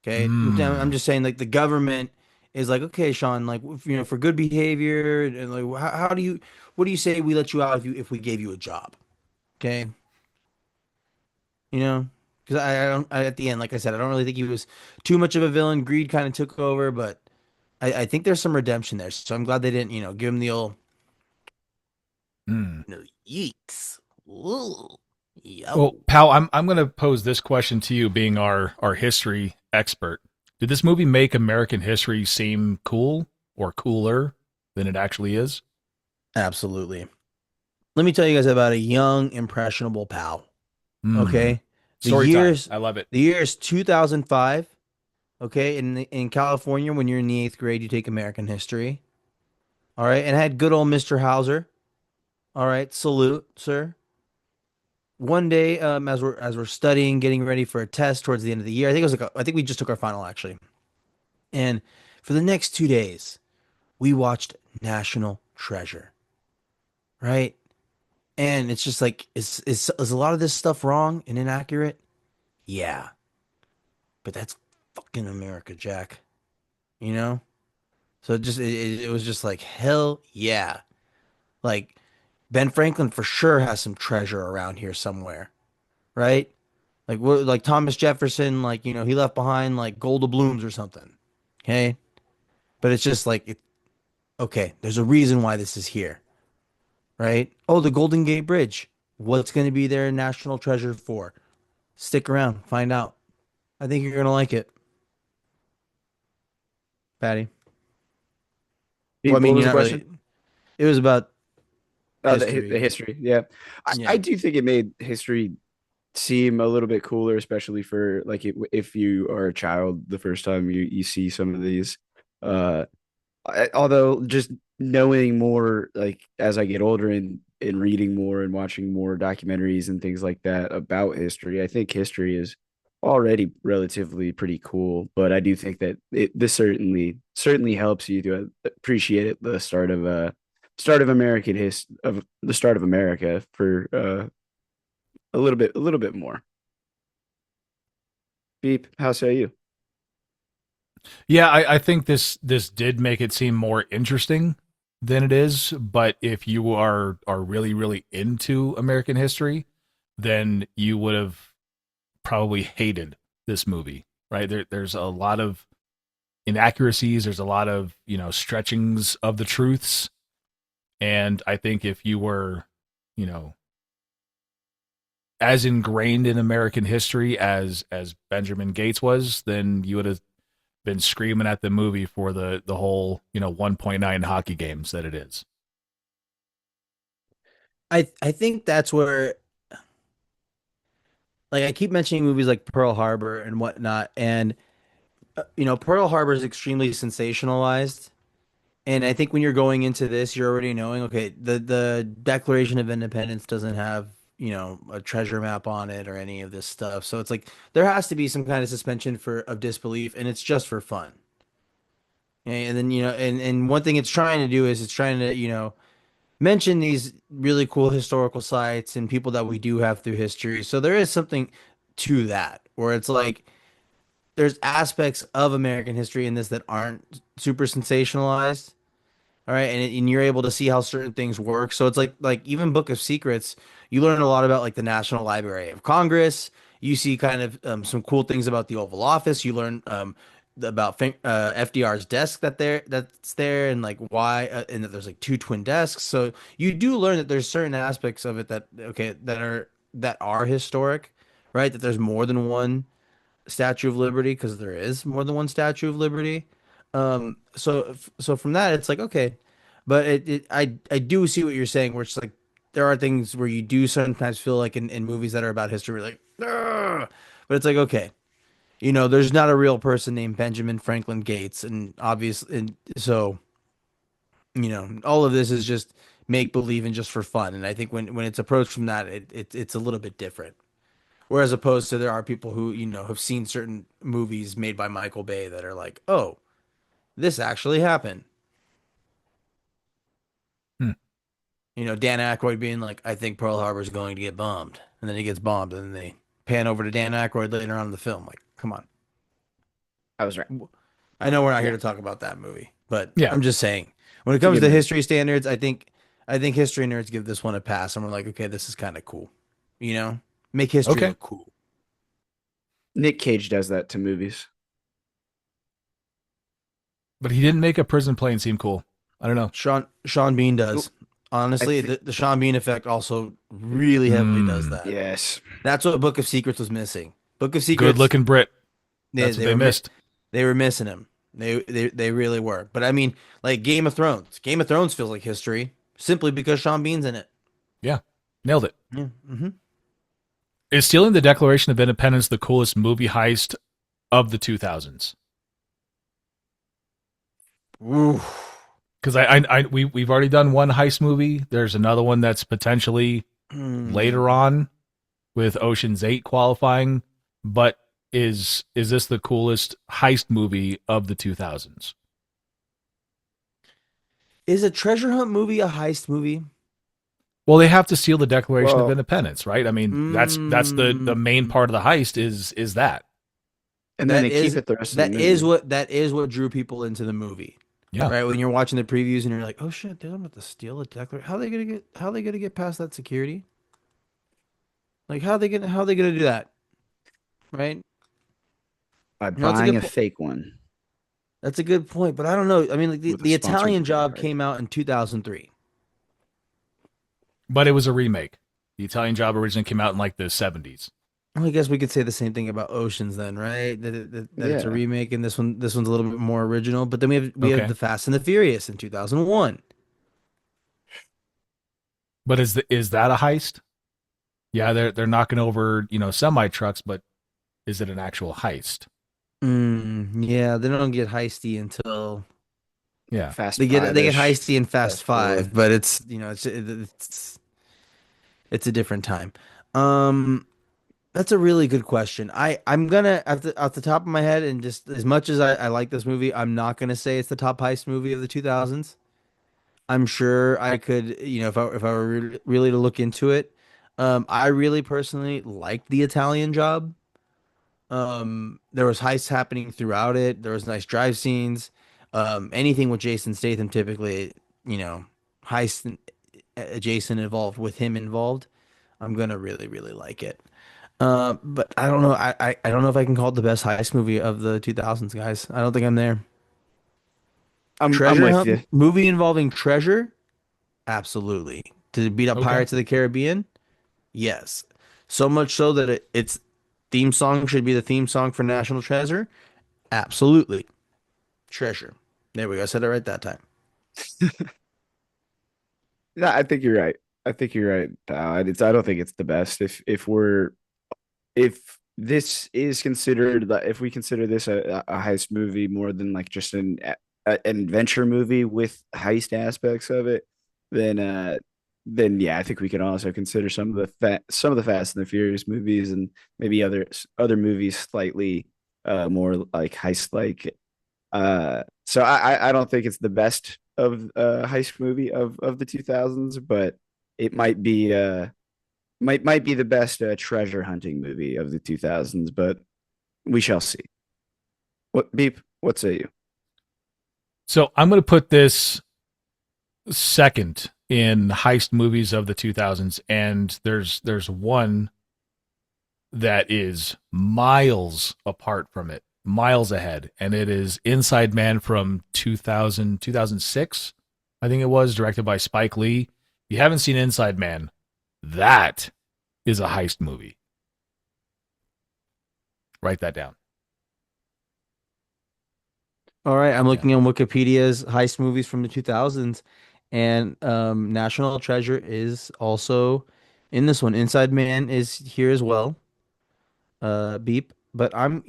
Okay? I'm Mm. just saying, like, the government is like, okay, Sean, like, for good behavior, and like, how do you, what do you say we let you out if we gave you a job? Okay? You know, because at the end, like I said, I don't really think he was too much of a villain. Greed kind of took over, but I think there's some redemption there. So I'm glad they didn't, give him the old, Mm. yeeks. Ooh, Well, yo. pal, I'm going to pose this question to you, being our history expert. Did this movie make American history seem cool or cooler than it actually is? Absolutely. Let me tell you guys about a young, impressionable pal. Hmm. Okay. The Story time. years, I love it. the year is 2005. Okay. In California, when you're in the eighth grade, you take American history. All right. And I had good old Mr. Hauser. All right. Salute, sir. One day, as we're studying, getting ready for a test towards the end of the year. I think it was I think we just took our final actually. And for the next 2 days, we watched National Treasure, right? And it's just like, is a lot of this stuff wrong and inaccurate? Yeah, but that's fucking America, Jack. You know? So it was just like, hell yeah. Like, Ben Franklin for sure has some treasure around here somewhere, right? Like what, like Thomas Jefferson, like he left behind like gold doubloons or something. Okay, but it's just like, okay, there's a reason why this is here, right? Oh, the Golden Gate Bridge. What's going to be their national treasure for? Stick around, find out. I think you're gonna like it, Patty. Well, I What mean, was you're the not question? really. It was about Oh, the history. history. Yeah, I Yeah. do think it made history seem a little bit cooler, especially for like if you are a child the first time you see some of these. Uh, although just knowing more, like as I get older and reading more and watching more documentaries and things like that about history, I think history is already relatively pretty cool. But I do think that this certainly helps you to appreciate it, the start of the start of America for a little bit more. Beep, how say you? Yeah, I think this did make it seem more interesting than it is. But if you are really really into American history, then you would have probably hated this movie. Right? There's a lot of inaccuracies. There's a lot of stretchings of the truths, and I think if you were you know as ingrained in American history as Benjamin Gates was, then you would have been screaming at the movie for the whole 1.9 hockey games that it is. I think that's where, like, I keep mentioning movies like Pearl Harbor and whatnot, and Pearl Harbor is extremely sensationalized. And I think when you're going into this, you're already knowing, okay, the Declaration of Independence doesn't have, a treasure map on it or any of this stuff. So it's like there has to be some kind of suspension of disbelief, and it's just for fun. And then, and one thing it's trying to do is it's trying to, mention these really cool historical sites and people that we do have through history. So there is something to that where it's like there's aspects of American history in this that aren't super sensationalized. All right, and you're able to see how certain things work. So it's like even Book of Secrets, you learn a lot about like the National Library of Congress You see kind of some cool things about the Oval Office. You learn about FDR's desk that's there, and like why, and that there's like two twin desks. So you do learn that there's certain aspects of it that okay that are historic, right? That there's more than one Statue of Liberty because there is more than one Statue of Liberty. So from that, it's like okay, but I do see what you're saying, where it's like there are things where you do sometimes feel like in movies that are about history, we're like, "Ugh." But it's like okay, there's not a real person named Benjamin Franklin Gates, and obviously, and so all of this is just make believe and just for fun. And I think when it's approached from that, it's a little bit different. Whereas opposed to there are people who, have seen certain movies made by Michael Bay that are like, oh, this actually happened. Hmm. Dan Aykroyd being like, I think Pearl Harbor is going to get bombed. And then he gets bombed. And then they pan over to Dan Aykroyd later on in the film. Like, come on. I was right. I know we're not here Yeah, to talk about that movie, but Yeah. I'm just saying when it it's a comes good to movie. history standards, I think history nerds give this one a pass. And we're like, okay, this is kind of cool. Make history Okay. look cool. Nick Cage does that to movies. But he didn't make a prison plane seem cool. I don't know. Sean Bean Oh, does. I Honestly, think the Sean Bean effect also really heavily does Mm. that. yes. That's what Book of Secrets was missing. Book of Good Secrets, looking Brit. they That's what they they were missed. they were missing him. They really were. But I mean, like Game of Thrones. Game of Thrones feels like history simply because Sean Bean's in it. Yeah. Nailed it. Yeah. Is stealing the Declaration of Independence the coolest movie heist of the 2000s? Ooh. Because we've already done one heist movie. There's another one that's potentially later Hmm. on with Ocean's 8 qualifying. But is this the coolest heist movie of the 2000s? Is a treasure hunt movie a heist movie? Well, they have to steal the Declaration of Well, Independence, right? I mean, that's the main Mm, part of the heist is that. and then that they keep is it the rest of the that is movie. what drew people into the movie. Yeah. Right when you're watching the previews and you're like, "Oh shit, they're about to steal a declaration. How are they gonna get past that security? Like how are they gonna do that?" Right? By That's a buying good a point. fake one That's a good point, but I don't know. I mean, like with a the sponsored Italian credit Job card. came out in 2003. But it was a remake. The Italian Job originally came out in like the 70s. Well, I guess we could say the same thing about Oceans then, right? That it's a Yeah. remake and this one's a little bit more original. But then we have Okay. the Fast and the Furious in 2001. But is that a heist? Yeah, they're knocking over, semi trucks, but is it an actual heist? Yeah, they don't get heisty until Yeah. Fast they get Five-ish. heisty in Fast Fast Four. Five, but it's a different time. Um, that's a really good question. I'm gonna at the top of my head and just as much as I like this movie, I'm not gonna say it's the top heist movie of the 2000s. I'm sure I could, if I were really to look into it. I really personally liked the Italian Job. There was heists happening throughout it. There was nice drive scenes. Anything with Jason Statham, typically, you know, heist Jason involved with him involved. I'm gonna really, really like it. But I don't know. I don't know if I can call it the best heist movie of the 2000s, guys. I don't think I'm there. I'm Treasure with hunt you. movie involving treasure? Absolutely. To beat up Okay. Pirates of the Caribbean? Yes. So much so that its theme song should be the theme song for National Treasure? Absolutely. Treasure. There we go. I said it right that time. Yeah, I think you're right. I think you're right, pal. I don't think it's the best. If this is considered if we consider this a heist movie more than like just an adventure movie with heist aspects of it, then then yeah, I think we can also consider some of the Fast and the Furious movies and maybe other movies slightly more like heist like. So I don't think it's the best of heist movie of the 2000s, but it might be the best treasure hunting movie of the 2000s, but we shall see. What beep? What say you? So I'm going to put this second in heist movies of the 2000s, and there's one that is miles apart from it, miles ahead. And it is Inside Man from 2000, 2006, I think it was, directed by Spike Lee. If you haven't seen Inside Man, that is a heist movie. Write that down. All right, I'm Yeah. looking on Wikipedia's heist movies from the 2000s, and National Treasure is also in this one. Inside Man is here as well. Beep. But I'm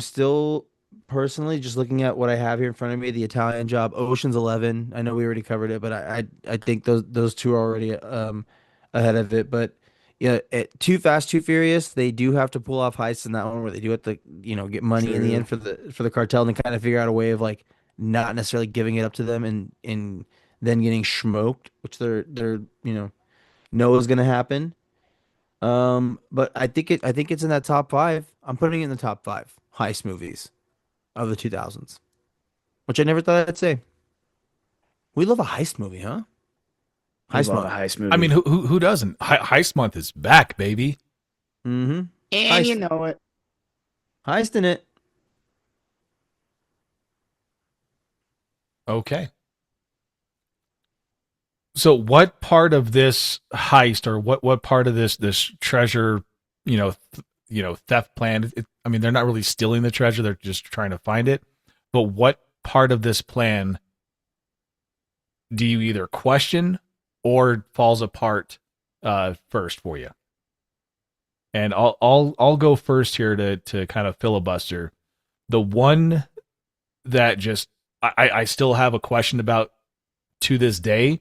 still personally just looking at what I have here in front of me, the Italian Job, Ocean's 11. I know we already covered it, but I think those two are already ahead of it. But yeah, Too Fast, Too Furious, they do have to pull off heists in that one where they do have to, get money in the end True. for the cartel and kind of figure out a way of like not necessarily giving it up to them and then getting smoked, which they're know is gonna happen. But I think it's in that top five. I'm putting it in the top five heist movies of the 2000s, which I never thought I'd say. We love a heist movie, huh? We Heist love a month. heist I mean, movie. who doesn't? Heist month is back, baby. Mm-hmm. And you Heist. know it. Heist in it. Okay. So what part of this heist or what part of this treasure, theft plan, I mean, they're not really stealing the treasure, they're just trying to find it. But what part of this plan do you either question or falls apart first for you? And I'll go first here to kind of filibuster. The one that just I still have a question about to this day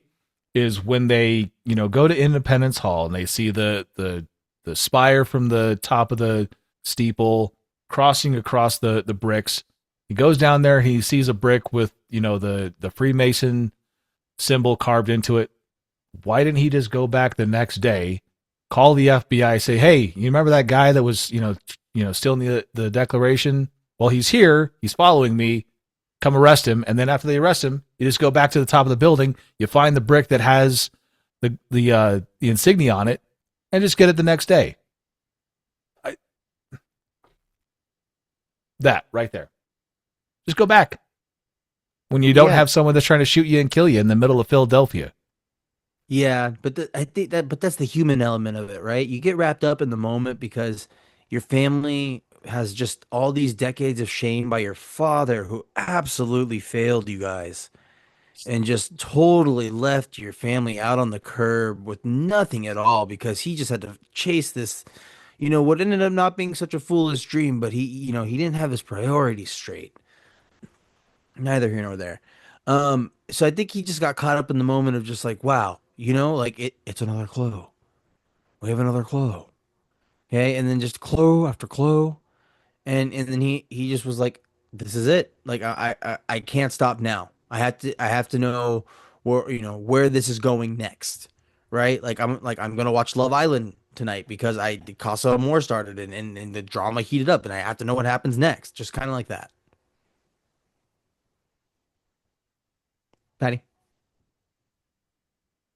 is when they go to Independence Hall and they see the spire from the top of the steeple crossing across the bricks. He goes down there, he sees a brick with the Freemason symbol carved into it. Why didn't he just go back the next day, call the FBI, say, "Hey, you remember that guy that was stealing the Declaration? Well, he's here. He's following me. Come arrest him." And then after they arrest him, you just go back to the top of the building. You find the brick that has the insignia on it, and just get it the next day. I, that right there. Just go back when you don't Yeah. have someone that's trying to shoot you and kill you in the middle of Philadelphia. Yeah, but I think but that's the human element of it, right? You get wrapped up in the moment because your family has just all these decades of shame by your father who absolutely failed you guys and just totally left your family out on the curb with nothing at all because he just had to chase this, what ended up not being such a foolish dream, but he didn't have his priorities straight. Neither here nor there. So I think he just got caught up in the moment of just like, wow, like it's another clue. We have another clue. Okay, and then just clue after clue. And then he just was like, "This is it. Like I can't stop now. I have to know where this is going next, right? I'm gonna watch Love Island tonight because Casa Amor started and the drama heated up and I have to know what happens next. Just kind of like that, Patty.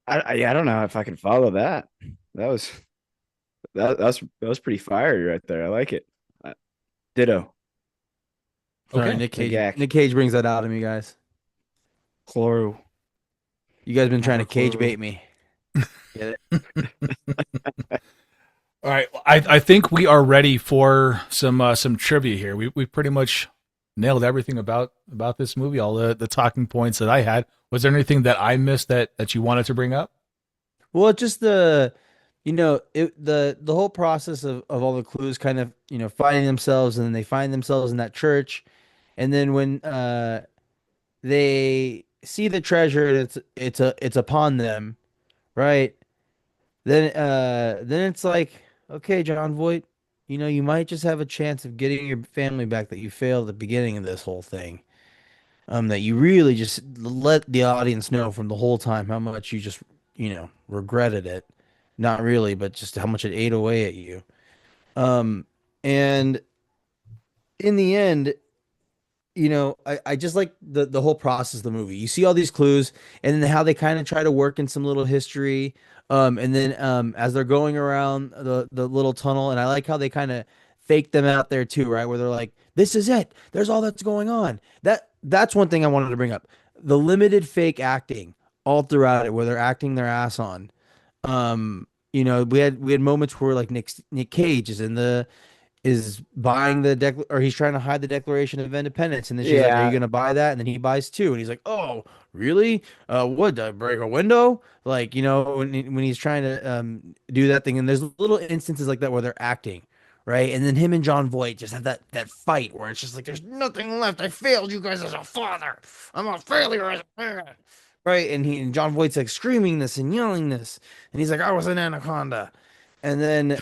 I don't know if I can follow that. That was that was pretty fiery right there. I like it. Uh, Ditto. Sorry, Okay. Big Yak. Nick Cage brings that out of me, guys. Chloro. You guys been trying Another to cage clue. bait me. Get it? All right. I think we are ready for some trivia here. We pretty much nailed everything about this movie, all the talking points that I had. Was there anything that I missed that you wanted to bring up? Well, just the whole process of all the clues kind of, finding themselves and then they find themselves in that church. And then when they see the treasure and it's upon them, right? Then it's like, okay, John Voight, you might just have a chance of getting your family back that you failed at the beginning of this whole thing. That you really just let the audience know from the whole time how much you just, regretted it. Not really, but just how much it ate away at you. And in the end, I just like the whole process of the movie. You see all these clues, and then how they kind of try to work in some little history. And then as they're going around the little tunnel, and I like how they kind of fake them out there too, right? Where they're like, "This is it. There's all that's going on." That's one thing I wanted to bring up. The limited fake acting all throughout it, where they're acting their ass on. We had moments where like Nick Cage is buying or he's trying to hide the Declaration of Independence, and then she's like, "Are you Yeah, gonna buy that?" And then he buys two, and he's like, "Oh, really? What? Did I break a window?" Like, when he's trying to do that thing, and there's little instances like that where they're acting, right? And then him and John Voight just have that fight where it's just like, "There's nothing left. I failed you guys as a father. I'm a failure as a parent." Right? And John Voight's like screaming this and yelling this, and he's like, "I was an anaconda." And then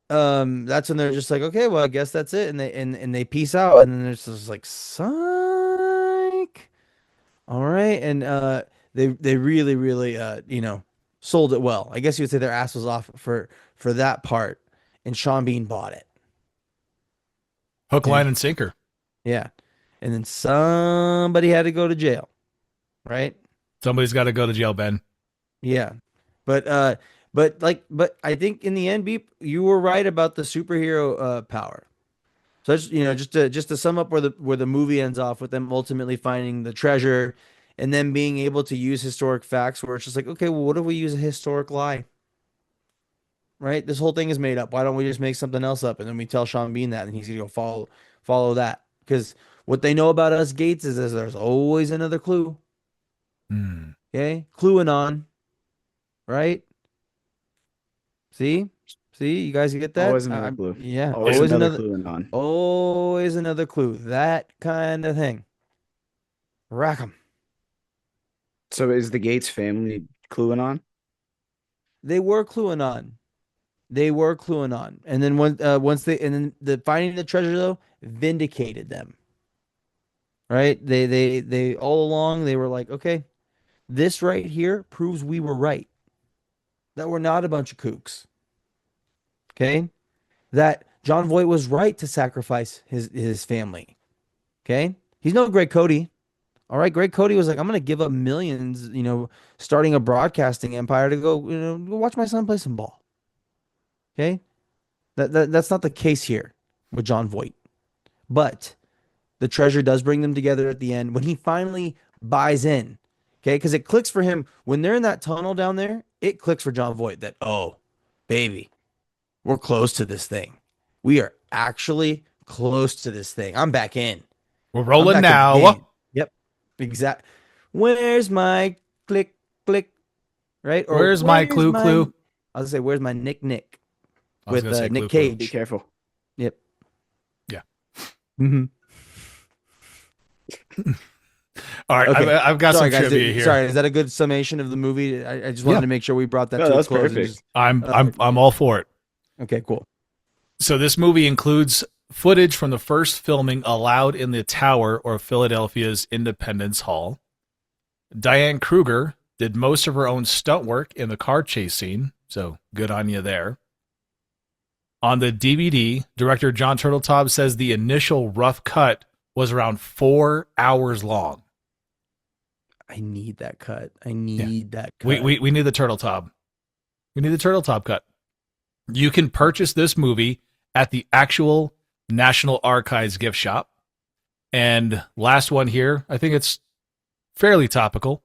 that's when they're just like, okay, well, I guess that's it, and they peace out, and then it's just like, psych. All right, and they really really sold it well. I guess you would say their ass was off for that part, and Sean Bean bought it. Hook, Yeah, line, and sinker. yeah, and then somebody had to go to jail, right? Somebody's got to go to jail, Ben. Yeah, but but I think in the end, Beep, you were right about the superhero power. So just to sum up where the movie ends off with them ultimately finding the treasure, and then being able to use historic facts where it's just like, okay, well, what if we use a historic lie? Right? This whole thing is made up. Why don't we just make something else up, and then we tell Sean Bean that, and he's gonna go follow that? Because what they know about us Gates is there's always another clue. Hmm. Okay, clue on, right? See, see, you guys get that? always another clue. Yeah, Always Yeah. another clue and on. always another clue. That kind of thing. Rack 'em. So is the Gates family cluing on? They were cluing on. They were cluing on. And then once the finding the treasure though vindicated them. Right? They all along they were like, okay, this right here proves we were right. That we're not a bunch of kooks. Okay? That John Voight was right to sacrifice his family. Okay? He's no Greg Cody. All right, Greg Cody was like, I'm gonna give up millions, starting a broadcasting empire to go watch my son play some ball. Okay? That's not the case here with John Voight. But the treasure does bring them together at the end when he finally buys in. Okay, because it clicks for him when they're in that tunnel down there. It clicks for John Voight that, oh, baby, we're close to this thing. We are actually close to this thing. I'm back in. We're I'm rolling back in the now. game. Yep, exact. Where's my click click? Right? Or Where's my where's clue my? clue? I'll say where's my Nick I was with going to say Nick clue clue. Be Cage. careful. Yep. Yeah. hmm All right. Okay. I've got Sorry, some guys. trivia here. Sorry, is that a good summation of the movie? I just wanted Yeah. to make sure we brought that No, to that a was close. And perfect. just, I'm all for it. okay, cool. So this movie includes footage from the first filming allowed in the tower or Philadelphia's Independence Hall. Diane Kruger did most of her own stunt work in the car chase scene, so good on you there. On the DVD, director John Turteltaub says the initial rough cut was around 4 hours long. I need that cut. I Yeah. need that We, cut. we need the Turteltaub. We need the Turteltaub cut. You can purchase this movie at the actual National Archives gift shop. And last one here, I think it's fairly topical.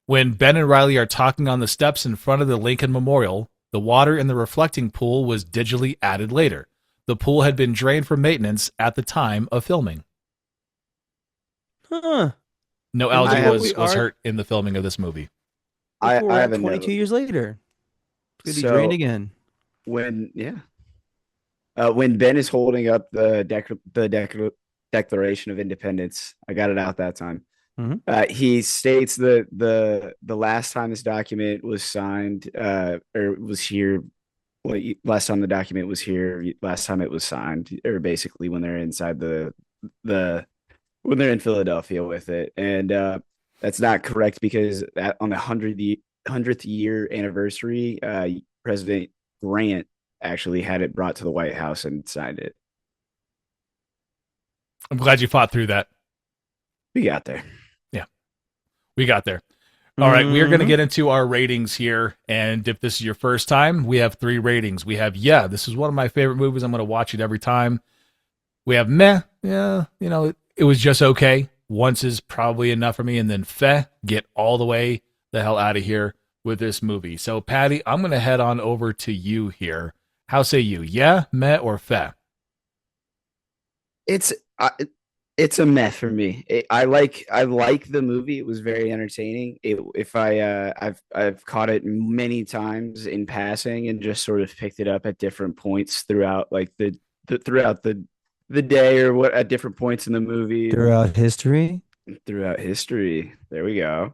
When Ben and Riley are talking on the steps in front of the Lincoln Memorial, the water in the reflecting pool was digitally added later. The pool had been drained for maintenance at the time of filming. Huh. No And algae look what was, we was are. hurt in the filming of this movie. Look where we're I at have a 22 note. years later. It's gonna be drained So again. when yeah, when Ben is holding up the Declaration of Independence, I got it out that time. hmm He states that the last time this document was signed, or was here, well, last time the document was here, last time it was signed, or basically when they're inside the when they're in Philadelphia with it, and that's not correct because on the hundredth year anniversary, President Grant actually had it brought to the White House and signed it. I'm glad you fought through that. We got there. Yeah, we got there. All right, we are going to Mhm. get into our ratings here. And if this is your first time, we have 3 ratings. We have, yeah, this is one of my favorite movies. I'm going to watch it every time. We have meh, yeah, it was just okay. Once is probably enough for me. And then feh, get all the way the hell out of here with this movie. So, Patty, I'm going to head on over to you here. How say you? Yeah, meh, or feh? It's it's a mess for me. I like the movie. It was very entertaining. If I've caught it many times in passing and just sort of picked it up at different points throughout like throughout the day or what at different points in the movie Throughout history. throughout history. There we go.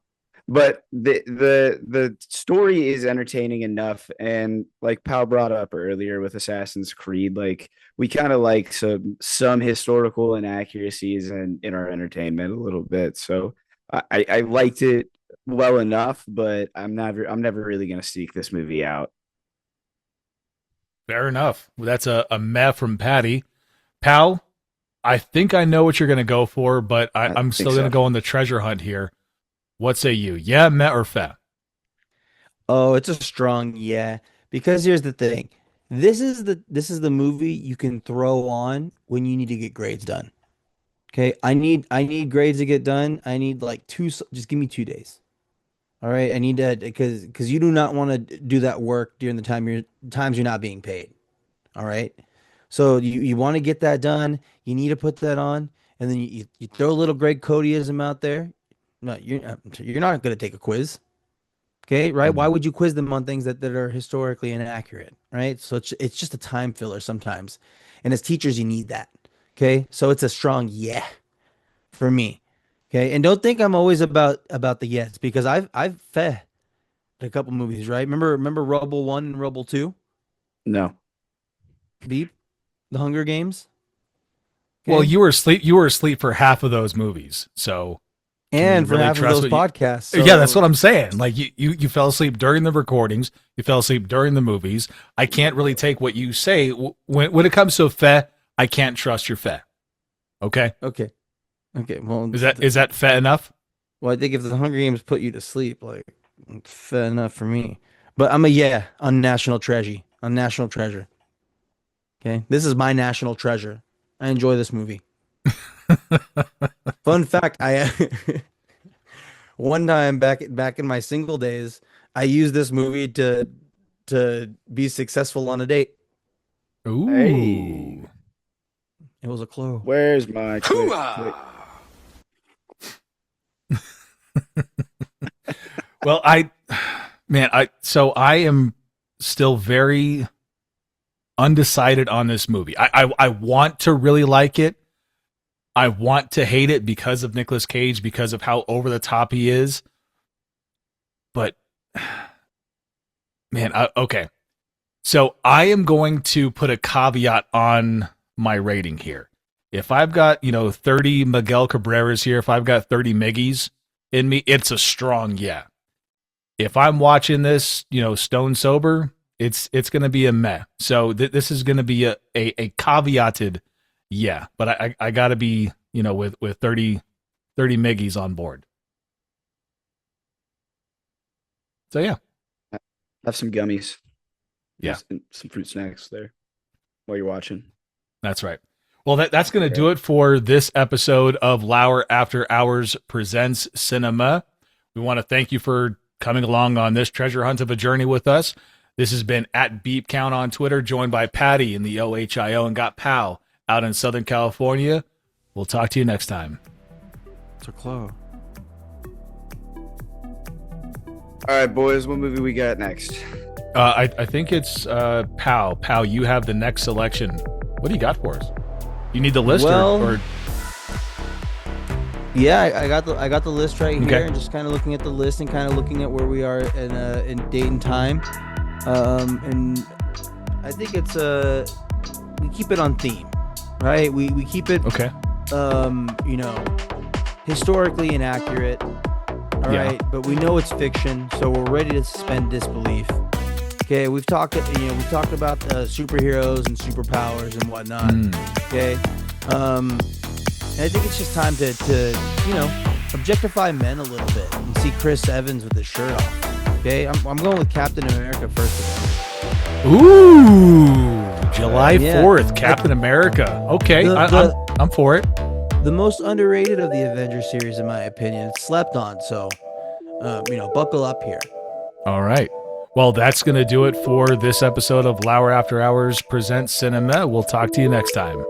But the story is entertaining enough, and like Pal brought up earlier with Assassin's Creed, like we kind of like some historical inaccuracies in our entertainment a little bit. So I liked it well enough, but I'm never really gonna seek this movie out. Fair enough. Well, that's a meh from Patty. Pal, I think I know what you're going to go for, but I I'm think still going to so. go on the treasure hunt here. What say you? Yeah, meh, or feh? Oh, it's a strong yeah. Because here's the thing. This is the movie you can throw on when you need to get grades done. Okay, I need grades to get done. I need like just give me 2 days. All right, I need to because you do not want to do that work during the times you're not being paid. All right, so you want to get that done. You need to put that on, and then you throw a little Greg Codyism out there. No, you're not going to take a quiz. Okay, right? Why Mm. would you quiz them on things that are historically inaccurate, right? So it's just a time filler sometimes. And as teachers, you need that. Okay. So it's a strong yeah for me. Okay. And don't think I'm always about the yes because I've fed a couple movies, right? Remember Rebel 1 and Rebel 2? No. Beep, the Hunger Games. Well, Okay. you were asleep for half of those movies. So can we And for really half of trust those what you podcasts. Yeah, that's So what I'm saying. Like you fell asleep during the recordings, you fell asleep during the movies. I can't really take what you say when it comes to feh. I can't trust your feh. Okay? okay. Okay. Well, Is that feh enough? well, I think if the Hunger Games put you to sleep, like, it's fair enough for me. But I'm a yeah on National Treasure. On National Treasure. Okay, this is my national treasure. I enjoy this movie. Fun fact: I one time back in my single days, I used this movie to be successful on a date. Hey, Ooh. It was a clue. where's my quick? Well, so I am still very undecided on this movie. I want to really like it. I want to hate it because of Nicolas Cage, because of how over the top he is. But man, okay. So I am going to put a caveat on my rating here. If I've got, 30 Miguel Cabreras here, if I've got 30 Miggies in me, it's a strong yeah. If I'm watching this, stone sober, it's going to be a meh. So this is going to be a caveated yeah, but I got to be, with 30 Miggies on board. So yeah. Have some gummies. Yeah. And some fruit snacks there while you're watching. That's right. Well, that's going to do Okay. it for this episode of Lauer After Hours Presents Cinemeh. We want to thank you for coming along on this treasure hunt of a journey with us. This has been at Beep Count on Twitter, joined by Patty in the OHIO and got Pal out in Southern California. We'll talk to you next time. It's a clue. All right, boys. What movie we got next? I think it's Pal. Pal, you have the next selection. What do you got for us? You need the list Well, or Yeah, I got the list right Okay. here, and just kind of looking at the list and kind of looking at where we are in date and time. And I think it's we keep it on theme, right? We keep it okay. you know, historically inaccurate. All Yeah. right, but we know it's fiction, so we're ready to suspend disbelief. Okay, we've talked about superheroes and superpowers and whatnot. Mm. Okay, And I think it's just time to objectify men a little bit and see Chris Evans with his shirt off. Okay, I'm going with Captain America first of all. Ooh, July Yeah. 4th, Captain America. Okay, I'm for it. The most underrated of the Avengers series, in my opinion. It's slept on, so buckle up here. All right. Well, that's going to do it for this episode of Lauer After Hours presents Cinemeh. We'll talk to you next time.